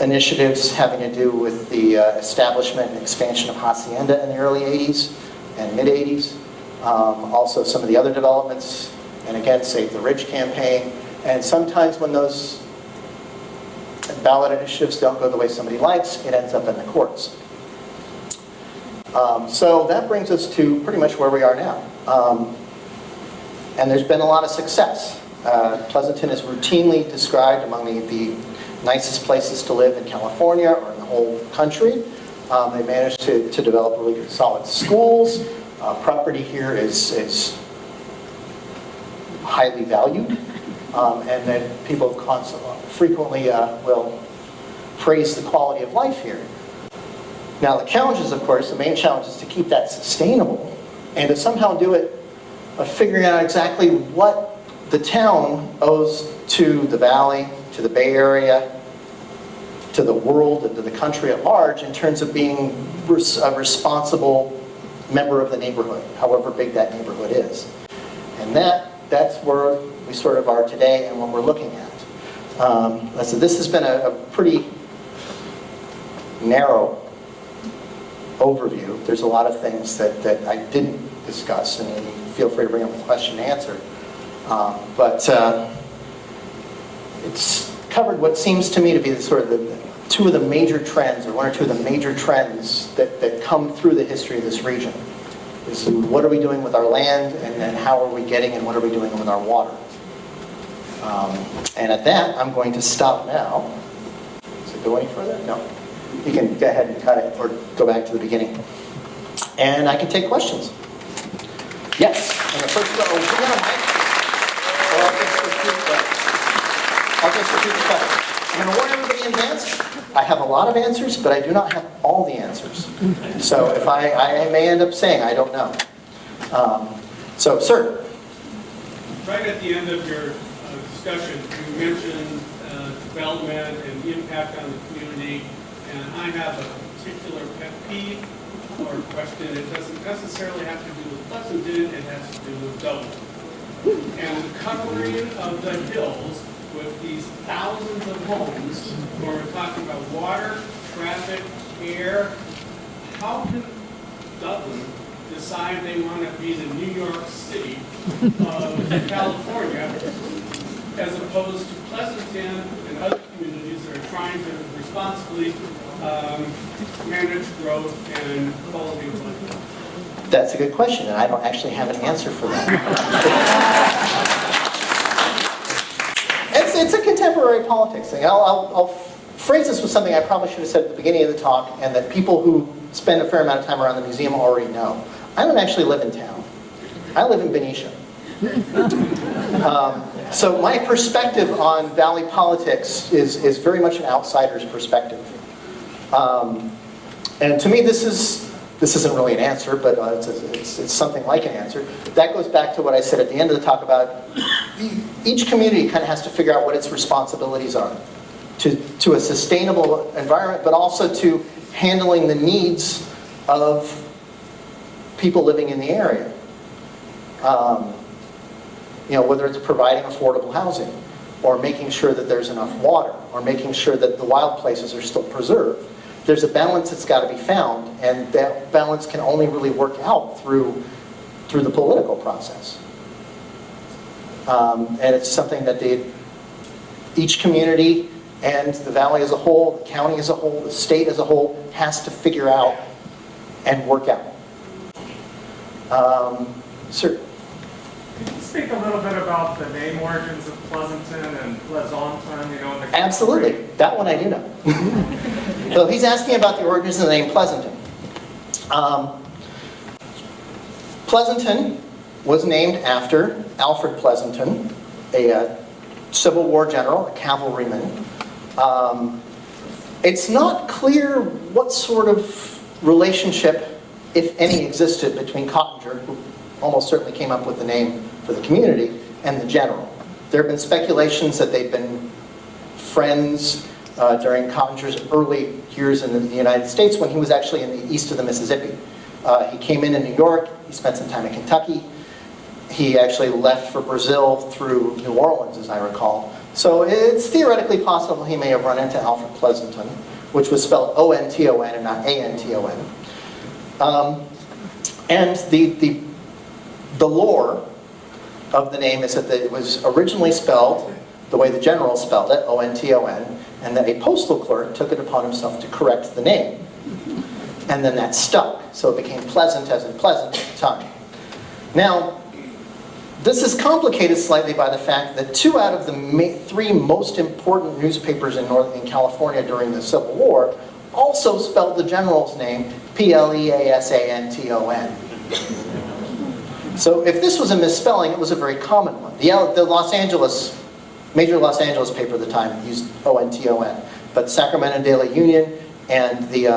initiatives having to do with the establishment and expansion of hacienda in the early 80s and mid 80s. Also some of the other developments, and again, Save the Ridge campaign. And sometimes when those ballot initiatives don't go the way somebody likes, it ends up in the courts. So that brings us to pretty much where we are now. And there's been a lot of success. Pleasanton is routinely described among the nicest places to live in California or in the whole country. They managed to develop really good solid schools. Property here is highly valued. And then people frequently will praise the quality of life here. Now the challenges, of course, the main challenge is to keep that sustainable and to somehow do it by figuring out exactly what the town owes to the valley, to the Bay Area, to the world, and to the country at large in terms of being a responsible member of the neighborhood, however big that neighborhood is. And that's where we sort of are today and what we're looking at. So this has been a pretty narrow overview. There's a lot of things that I didn't discuss, and feel free to bring up a question and answer. But it's covered what seems to me to be the two of the major trends, or one or two of the major trends that come through the history of this region. Is what are we doing with our land, and then how are we getting, and what are we doing with our water? And at that, I'm going to stop now. Does it go any further? No. You can go ahead and cut it, or go back to the beginning. And I can take questions. Yes. And the first go, or I'll just repeat the question. I'm going to warn everybody in advance. I have a lot of answers, but I do not have all the answers. So if I may end up saying I don't know. So, sir. Right at the end of your discussion, you mentioned development and the impact on the community, and I have a particular pet peeve or question. It doesn't necessarily have to do with Pleasanton, it has to do with Dublin. And the covering of the hills with these thousands of homes, where we're talking about water, traffic, air. How can Dublin decide they want to be the New York City of California, as opposed to Pleasanton and other communities that are trying to responsibly manage growth and quality of life? That's a good question, and I don't actually have an answer for that. It's a contemporary politics thing. I'll phrase this with something I probably should have said at the beginning of the talk, and that people who spend a fair amount of time around the museum already know. I don't actually live in town. I live in Benicia. So my perspective on Valley politics is very much an outsider's perspective. And to me, this isn't really an answer, but it's something like an answer. That goes back to what I said at the end of the talk about each community kind of has to figure out what its responsibilities are to a sustainable environment, but also to handling the needs of people living in the area. whether it's providing affordable housing, or making sure that there's enough water, or making sure that the wild places are still preserved. There's a balance that's got to be found, and that balance can only really work out through the political process. And it's something that each community and the valley as a whole, the county as a whole, the state as a whole, has to figure out and work out. Sir? Could you speak a little bit about the name origins of Pleasanton and Pleasanton, the Absolutely. That one I do know. So he's asking about the origins of the name Pleasanton. Pleasanton was named after Alfred Pleasanton, a Civil War general, a cavalryman. It's not clear what sort of relationship, if any, existed between Cottinger, who almost certainly came up with the name for the community, and the general. There have been speculations that they've been friends during Cottinger's early years in the United States when he was actually in the east of the Mississippi. He came in New York, he spent some time in Kentucky. He actually left for Brazil through New Orleans, as I recall. So it's theoretically possible he may have run into Alfred Pleasanton, which was spelled O-N-T-O-N and not A-N-T-O-N. And the lore of the name is that it was originally spelled the way the general spelled it, O-N-T-O-N, and that a postal clerk took it upon himself to correct the name. And then that stuck, so it became Pleasant as in pleasant at the time. Now, this is complicated slightly by the fact that 2 out of the 3 most important newspapers in California during the Civil War also spelled the general's name P-L-E-A-S-A-N-T-O-N. So if this was a misspelling, it was a very common one. The major Los Angeles paper at the time used O-N-T-O-N, but Sacramento Daily Union and the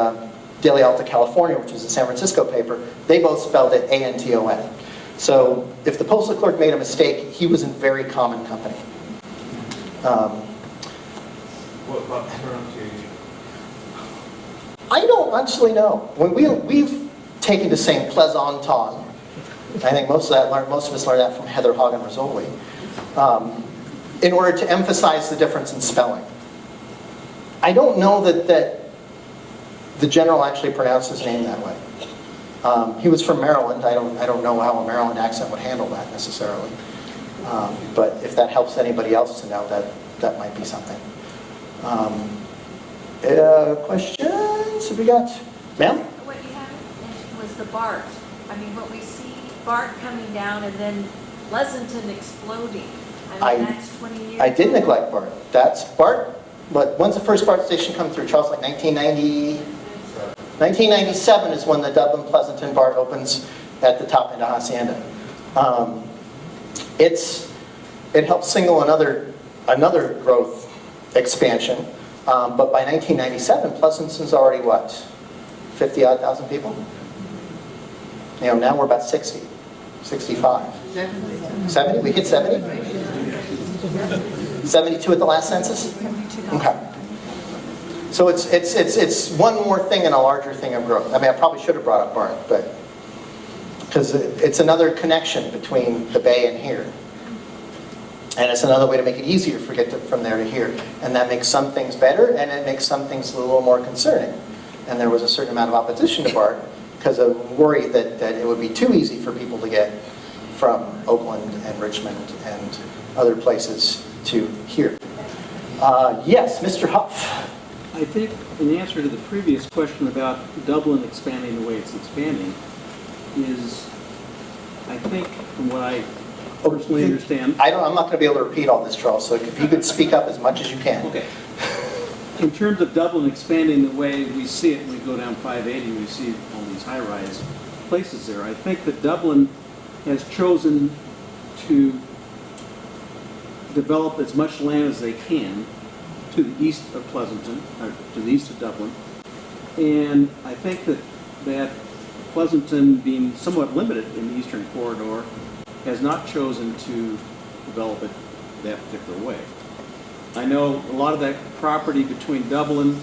Daily Alta California, which was a San Francisco paper, they both spelled it A-N-T-O-N. So if the postal clerk made a mistake, he was in very common company. What about the pronunciation? I don't actually know. When we've taken to saying Pleasanton, I think most of us learned that from Heather Hagen Rizzoli, in order to emphasize the difference in spelling. I don't know that the general actually pronounced his name that way. He was from Maryland. I don't know how a Maryland accent would handle that necessarily. But if that helps anybody else to know, that might be something. Questions have we got? Ma'am? What you haven't mentioned was the BART. I mean, what we see, BART coming down and then Pleasanton exploding. I mean, that's 20 years. I did neglect BART. That's BART. But when's the first BART station come through, Charles? Like 1997 is when the Dublin Pleasanton BART opens at the top end of Hacienda. It helps signal another growth expansion. But by 1997, Pleasanton's already what? 50-odd thousand people? Now we're about 60, 65. 70? We hit 70? 72 at the last census? Okay. So it's one more thing in a larger thing of growth. I mean, I probably should have brought up BART, but because it's another connection between the bay and here. And it's another way to make it easier to get from there to here. And that makes some things better, and it makes some things a little more concerning. And there was a certain amount of opposition to BART because of worry that it would be too easy for people to get from Oakland and Richmond and other places to here. Yes, Mr. Huff. I think in answer to the previous question about Dublin expanding the way it's expanding is, I think from what I personally understand. I'm not going to be able to repeat all this, Charles, so if you could speak up as much as you can. Okay. In terms of Dublin expanding the way we see it when we go down 580, we see all these high-rise places there. I think that Dublin has chosen to develop as much land as they can to the east of Pleasanton, or to the east of Dublin. And I think that Pleasanton, being somewhat limited in the eastern corridor, has not chosen to develop it that particular way. I know a lot of that property between Dublin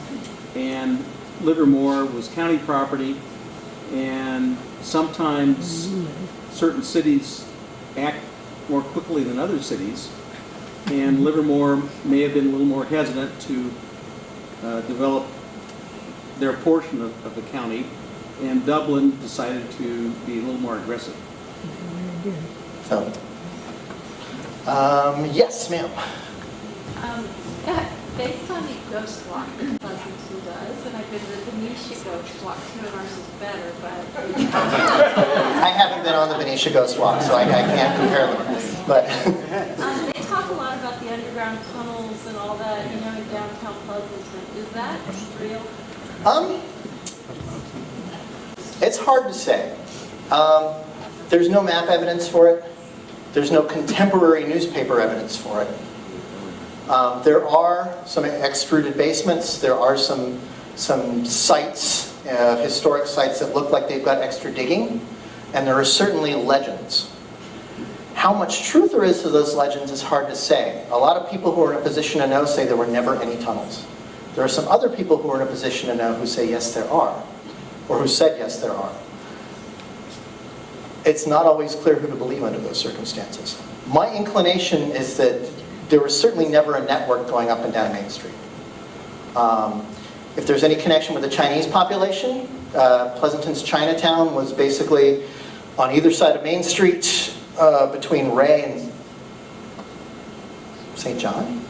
and Livermore was county property, and sometimes certain cities act more quickly than other cities, and Livermore may have been a little more hesitant to develop their portion of the county, and Dublin decided to be a little more aggressive. So, yes, ma'am. Based on the ghost walk that Pleasanton does, and I've been to the Benicia ghost walk too, and ours is better, but. I haven't been on the Benicia Ghost Walk, so I can't compare them. But They talk a lot about the underground tunnels and all that, in downtown Pleasanton. Is that real? it's hard to say. There's no map evidence for it. There's no contemporary newspaper evidence for it. There are some extruded basements. There are some sites, historic sites that look like they've got extra digging. And there are certainly legends. How much truth there is to those legends is hard to say. A lot of people who are in a position to know say there were never any tunnels. There are some other people who are in a position to know who say yes there are, or who said yes there are. It's not always clear who to believe under those circumstances. My inclination is that there was certainly never a network going up and down Main Street. If there's any connection with the Chinese population, Pleasanton's Chinatown was basically on either side of Main Street, between Ray and St. John.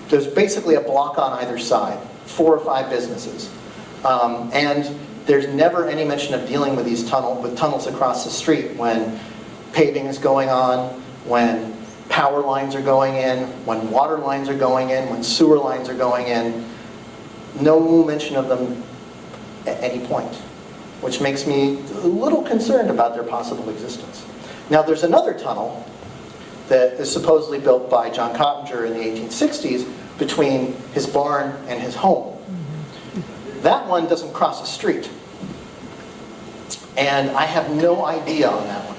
There's basically a block on either side, 4 or 5 businesses. And there's never any mention of dealing with these tunnels across the street when paving is going on, when power lines are going in, when water lines are going in, when sewer lines are going in. No mention of them at any point, which makes me a little concerned about their possible existence. Now there's another tunnel that is supposedly built by John Cottinger in the 1860s between his barn and his home. That one doesn't cross a street. And I have no idea on that one.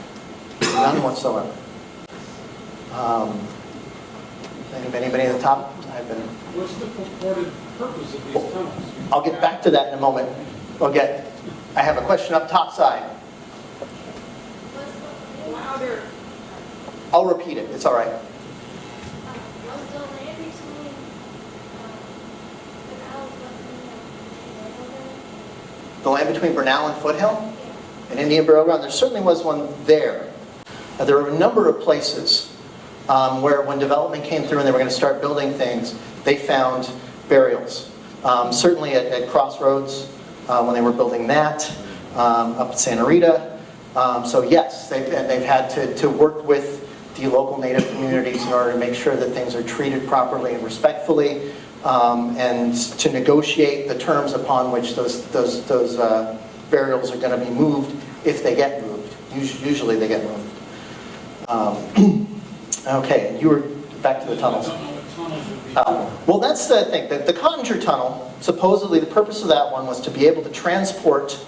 None whatsoever. Anybody at the top? What's the purported purpose of these tunnels? I'll get back to that in a moment. I have a question up top side. Louder. I'll repeat it, it's all right. Was the land between The land between Bernal and Foothill? An Indian burial ground? There certainly was one there. There were a number of places where when development came through and they were going to start building things, they found burials. Certainly at Crossroads when they were building that, up at Santa Rita. So yes, they've had to work with the local Native communities in order to make sure that things are treated properly and respectfully, and to negotiate the terms upon which those burials are going to be moved if they get moved. Usually they get moved. Okay, you were back to the tunnels. Well, that's the thing. The Cottinger Tunnel, supposedly the purpose of that one was to be able to transport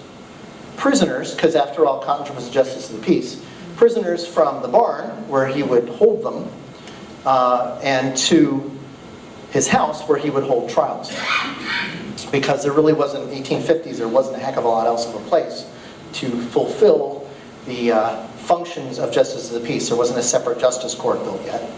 prisoners, because after all, Cottinger was a justice of the peace, prisoners from the barn, where he would hold them, and to his house, where he would hold trials. Because there really wasn't, in the 1850s, there wasn't a heck of a lot else of a place to fulfill the functions of justice of the peace. There wasn't a separate justice court built yet.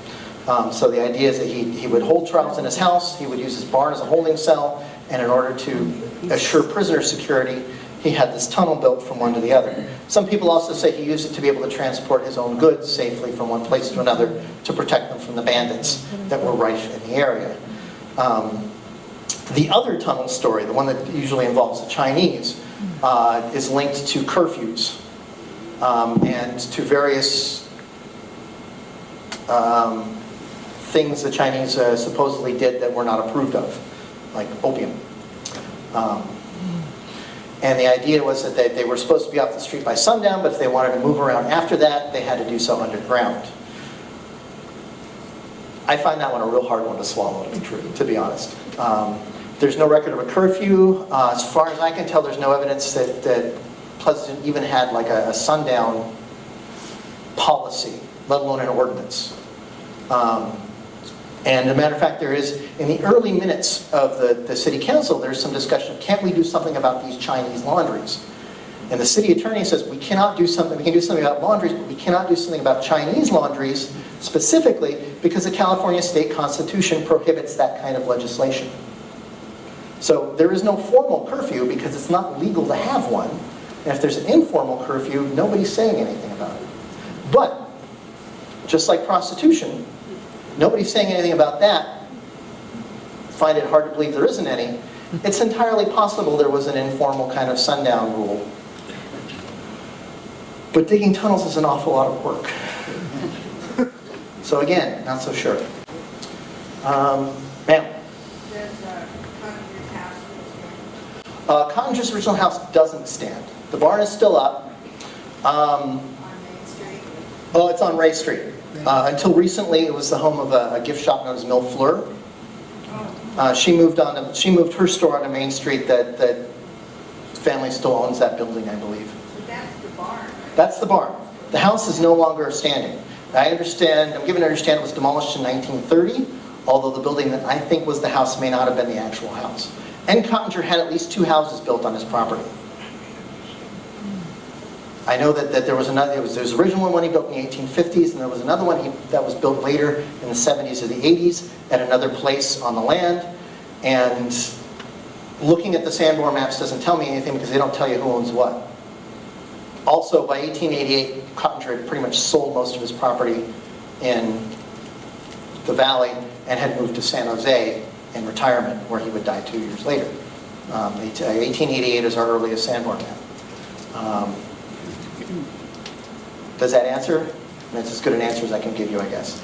So the idea is that he would hold trials in his house, he would use his barn as a holding cell, and in order to assure prisoner security, he had this tunnel built from one to the other. Some people also say he used it to be able to transport his own goods safely from one place to another to protect them from the bandits that were rife in the area. The other tunnel story, the one that usually involves the Chinese, is linked to curfews and to various things the Chinese supposedly did that were not approved of, like opium. And the idea was that they were supposed to be off the street by sundown, but if they wanted to move around after that, they had to do so underground. I find that one a real hard one to swallow, to be honest. There's no record of a curfew. As far as I can tell, there's no evidence that Pleasanton even had like a sundown policy, let alone an ordinance. And as a matter of fact, there is, in the early minutes of the city council, there's some discussion of, can't we do something about these Chinese laundries? And the city attorney says, we cannot do something, we can do something about laundries, but we cannot do something about Chinese laundries specifically because the California state constitution prohibits that kind of legislation. So there is no formal curfew because it's not legal to have one. And if there's an informal curfew, nobody's saying anything about it. But, just like prostitution, nobody's saying anything about that. Find it hard to believe there isn't any. It's entirely possible there was an informal kind of sundown rule. But digging tunnels is an awful lot of work. So again, not so sure. Ma'am? Does Connor's house still stand Connor's original house doesn't stand. The barn is still up. on Main Street? Oh, it's on Ray Street. Until recently, it was the home of a gift shop known as Mille Fleur. She moved her store onto Main Street. That family still owns that building, I believe. So that's the barn, right? That's the barn. The house is no longer standing. I'm given to understand it was demolished in 1930, although the building that I think was the house may not have been the actual house. And Cottinger had at least 2 houses built on his property. I know that there was there's an original one he built in the 1850s, and there was another one that was built later in the 70s or the 80s at another place on the land. And looking at the Sanborn maps doesn't tell me anything because they don't tell you who owns what. Also, by 1888, Cottinger had pretty much sold most of his property in the valley and had moved to San Jose in retirement, where he would die 2 years later. 1888 is our earliest Sanborn map. Does that answer? That's as good an answer as I can give you, I guess.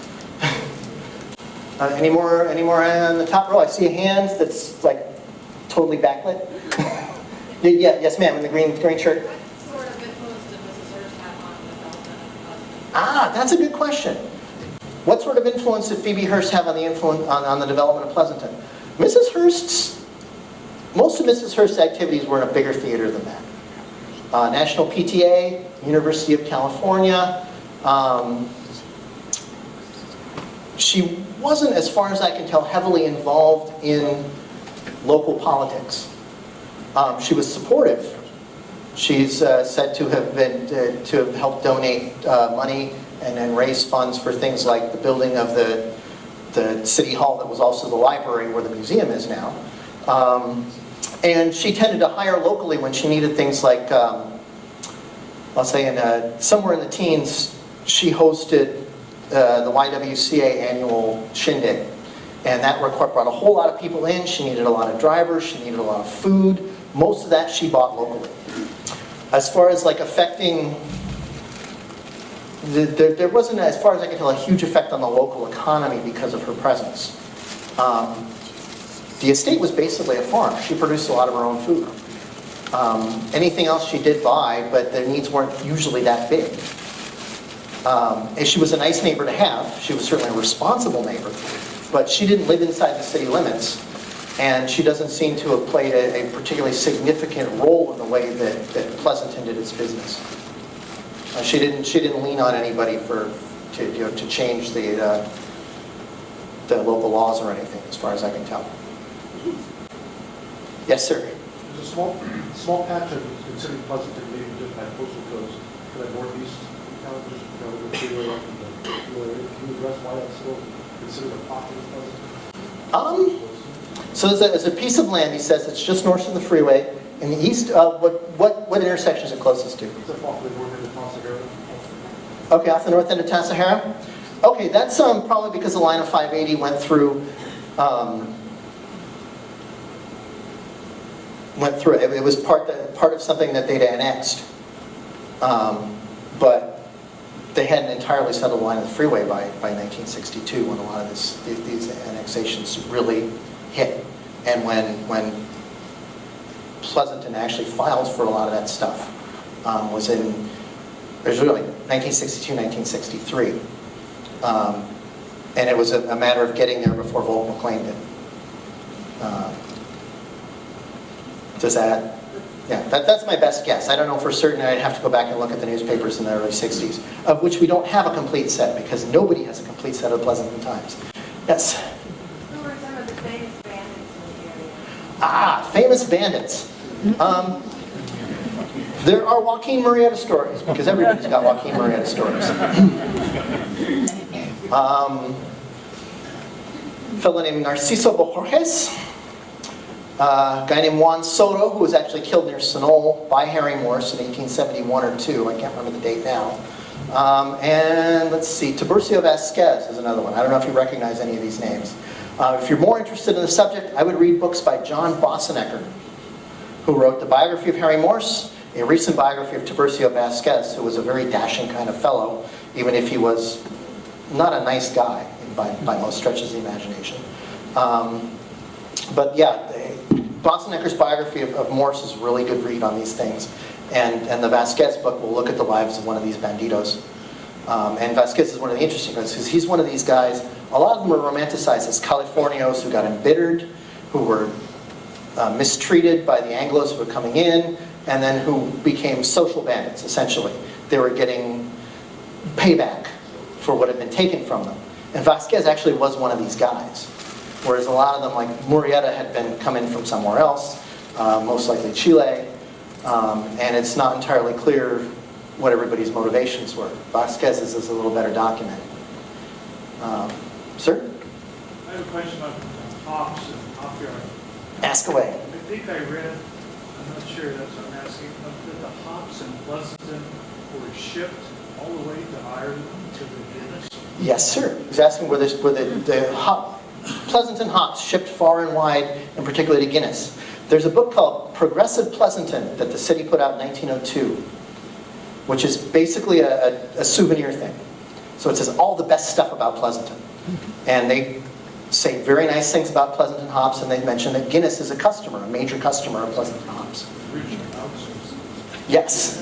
Any more on the top row? I see a hand that's like totally backlit. Yeah, yes, ma'am, in the green shirt. What sort of influence did Mrs. Hurst have on the development of Ah, that's a good question. What sort of influence did Phoebe Hearst have on the development of Pleasanton? Most of Mrs. Hearst's activities were in a bigger theater than that. National PTA, University of California. She wasn't, as far as I can tell, heavily involved in local politics. She was supportive. She's said to have helped donate money and raise funds for things like the building of the city hall that was also the library where the museum is now. And she tended to hire locally when she needed things like, I'll say somewhere in the teens, she hosted the YWCA annual shindig. And that brought a whole lot of people in. She needed a lot of drivers. She needed a lot of food. Most of that she bought locally. As far as like affecting, there wasn't, as far as I can tell, a huge effect on the local economy because of her presence. The estate was basically a farm. She produced a lot of her own food. Anything else she did buy, but their needs weren't usually that big. And she was a nice neighbor to have. She was certainly a responsible neighbor. But she didn't live inside the city limits. And she doesn't seem to have played a particularly significant role in the way that Pleasanton did its business. She didn't lean on anybody to change the local laws or anything, as far as I can tell. Yes, sir. There's a small patch of considered Pleasanton, maybe just by postal codes, to the northeast town, just the freeway up in the area. Can you address why that's still considered a pocket of Pleasanton? So there's a piece of land, he says, it's just north of the freeway. In the east, what intersection is it closest to? It's up off the north end of Tasahara. Okay, off the north end of Tasahara? Okay, that's probably because the line of 580 went through. It was part of something that they'd annexed, but they hadn't entirely settled the line of the freeway by 1962 when a lot of these annexations really hit, and when Pleasanton actually filed for a lot of that stuff was really 1962, 1963. And it was a matter of getting there before Volk McLean did. That's my best guess. I don't know for certain. I'd have to go back and look at the newspapers in the early 60s, of which we don't have a complete set because nobody has a complete set of Pleasanton Times. Yes? Who were some of the famous bandits in the area? Ah, famous bandits. There are Joaquin Murrieta stories, because everybody's got Joaquin Murrieta stories. Fellow named Narciso Bojorges, a guy named Juan Soto, who was actually killed near Sonol by Harry Morse in 1871 or 2. I can't remember the date now. And let's see, Tiburcio Vasquez is another one. I don't know if you recognize any of these names. If you're more interested in the subject, I would read books by John Bosanecker, who wrote the biography of Harry Morse, a recent biography of Tiburcio Vasquez, who was a very dashing kind of fellow, even if he was not a nice guy by most stretches of the imagination. But yeah, Bosanecker's biography of Morse is a really good read on these things. And the Vasquez book will look at the lives of one of these banditos. And Vasquez is one of the interesting ones, because he's one of these guys, a lot of them are romanticized as Californios who got embittered, who were mistreated by the Anglos who were coming in, and then who became social bandits, essentially. They were getting payback for what had been taken from them. And Vasquez actually was one of these guys. Whereas a lot of them, like Murrieta, had been come in from somewhere else, most likely Chile, and it's not entirely clear what everybody's motivations were. Vasquez's is a little better documented. Sir? I have a question about hops and hop yard. Ask away. I think I read, I'm not sure, that's what I'm asking, that the hops in Pleasanton were shipped all the way to Ireland to the Guinness. Yes, sir. He's asking where the Pleasanton hops shipped far and wide, and particularly to Guinness. There's a book called Progressive Pleasanton that the city put out in 1902, which is basically a souvenir thing. So it says all the best stuff about Pleasanton. And they say very nice things about Pleasanton hops, and they mention that Guinness is a customer, a major customer of Pleasanton hops. Yes.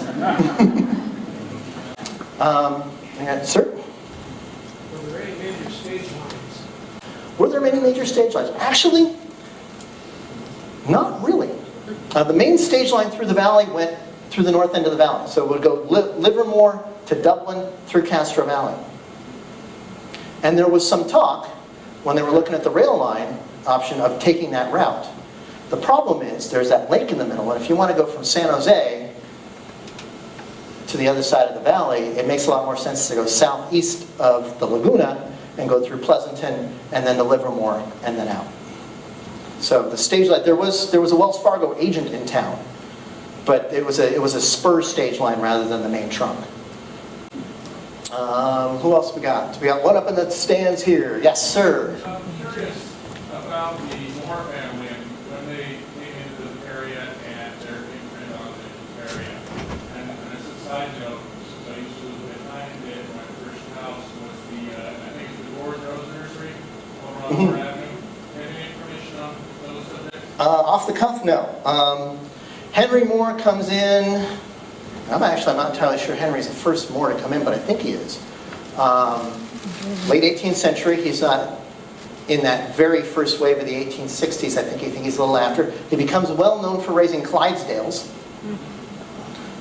Sir? Were there any major stage lines? Were there many major stage lines? Actually, not really. The main stage line through the valley went through the north end of the valley. So it would go Livermore to Dublin through Castro Valley. And there was some talk, when they were looking at the rail line option, of taking that route. The problem is, there's that lake in the middle, and if you want to go from San Jose to the other side of the valley, it makes a lot more sense to go southeast of the Laguna and go through Pleasanton and then to Livermore and then out. So the stage line, there was a Wells Fargo agent in town, but it was a spur stage line rather than the main trunk. Who else we got? We got one up in the stands here. Yes, sir. I'm curious about the Moore family and when they came into the area and their imprint on the area. And as a side note, I used to live behind it. My first house was I think it's the Gordon Rose Nursery over on Moore Avenue. Any information on those subjects? Off the cuff, no. Henry Moore comes in. I'm not entirely sure Henry's the first Moore to come in, but I think he is. Late 18th century. He's not in that very first wave of the 1860s. I think he's a little after. He becomes well known for raising Clydesdales.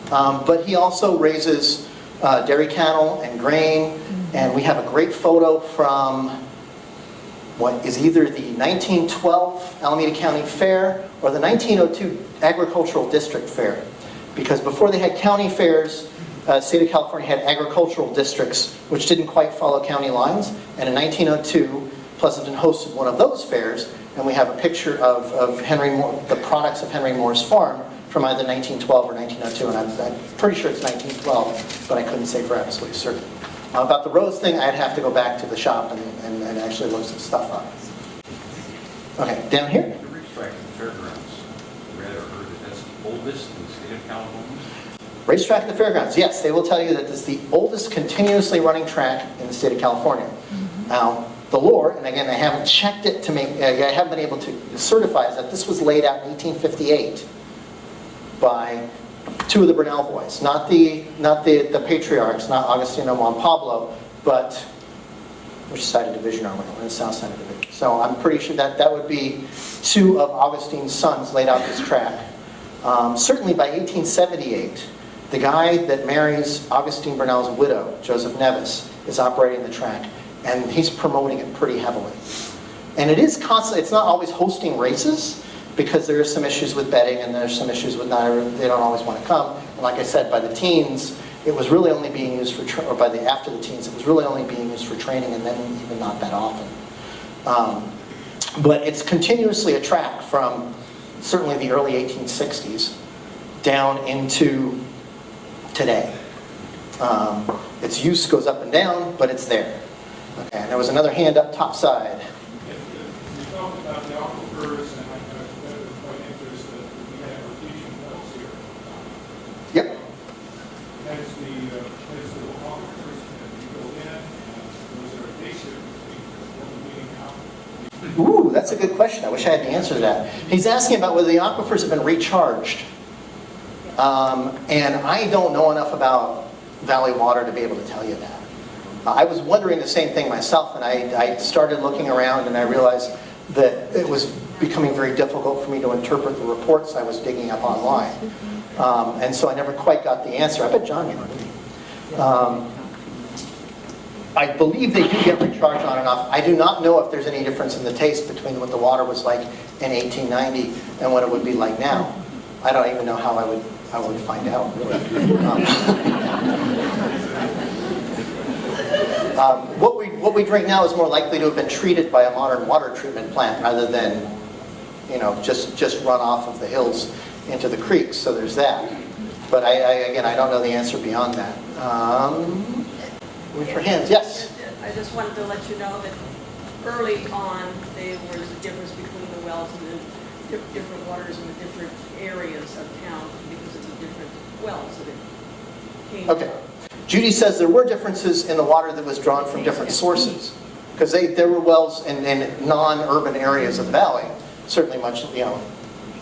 But he also raises dairy cattle and grain. And we have a great photo from what is either the 1912 Alameda County Fair or the 1902 Agricultural District Fair. Because before they had county fairs, the state of California had agricultural districts which didn't quite follow county lines. And in 1902, Pleasanton hosted one of those fairs, and we have a picture of Henry Moore, the products of Henry Moore's farm from either 1912 or 1902, and I'm pretty sure it's 1912, but I couldn't say for absolutely certain. About the rose thing, I'd have to go back to the shop and actually look some stuff up. Okay, down here. The racetrack at the fairgrounds, I read or heard that that's the oldest in the state of California. Racetrack at the fairgrounds, yes, they will tell you that this is the oldest continuously running track in the state of California. Now, the lore, and again, I haven't checked it to make, I haven't been able to certify, is that this was laid out in 1858 by two of the Brunel boys, not the patriarchs, not Agustino Juan Pablo, but which side of division are we on? The south side of division. So I'm pretty sure that would be two of Augustine's sons laid out this track. Certainly by 1878, the guy that marries Augustine Brunel's widow, Joseph Nevis, is operating the track, and he's promoting it pretty heavily. And it is constant. It's not always hosting races, because there are some issues with betting, and there's some issues with they don't always want to come. And Like I said, by the teens, it was really only being used for, or by the after the teens, it was really only being used for training, and then even not that often. But it's continuously a track from certainly the early 1860s down into today. Its use goes up and down, but it's there. Okay, and there was another hand up top side. You talked about the aquifers, and I was quite interested that we have artesian wells here. Yep. Has the aquifers that you go in, and was there a basic, what we're meeting out? Ooh, that's a good question. I wish I had the answer to that. He's asking about whether the aquifers have been recharged. And I don't know enough about valley water to be able to tell you that. I was wondering the same thing myself, and I started looking around, and I realized that it was becoming very difficult for me to interpret the reports I was digging up online. And so I never quite got the answer. I bet John knew. I believe they do get recharged on and off. I do not know if there's any difference in the taste between what the water was like in 1890 and what it would be like now. I don't even know how I would find out, really. What we drink now is more likely to have been treated by a modern water treatment plant rather than, just run off of the hills into the creeks. So there's that. But again, I don't know the answer beyond that. Wait for hands. Yes. I just wanted to let you know that early on, there was a difference between the wells and the different waters in the different areas of town because of the different wells that it came from. Okay. Judy says there were differences in the water that was drawn from different sources. Because there were wells in non-urban areas of the valley, certainly much,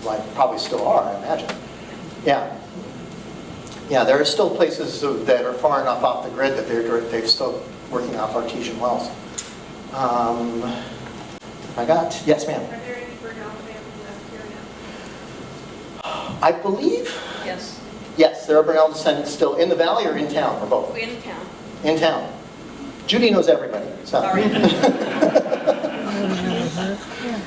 like probably still are, I imagine. Yeah. Yeah, there are still places that are far enough off the grid that they're still working off artesian wells. Yes, ma'am. Are there any Burnell families left here now? I believe, Yes, there are Burnell descendants still in the valley or in town, or both? in town. In town. Judy knows everybody. So. Sorry.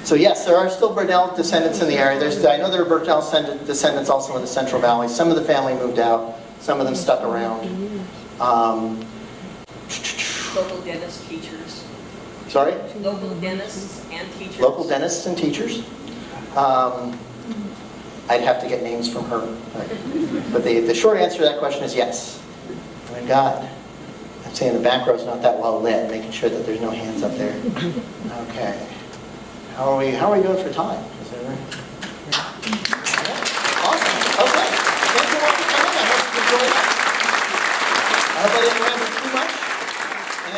So yes, there are still Burnell descendants in the area. I know there are Burnell descendants also in the Central Valley. Some of the family moved out. Some of them stuck around. Local dentist teachers. Sorry? Local dentists and teachers. Local dentists and teachers. I'd have to get names from her. But the short answer to that question is yes. Oh my God. I'm saying the back row's not that well lit, making sure that there's no hands up there. Okay. How are we doing for time? Is there... Awesome. Okay. Thank you all for coming. I hope you enjoyed it. I hope I didn't ramble too much. And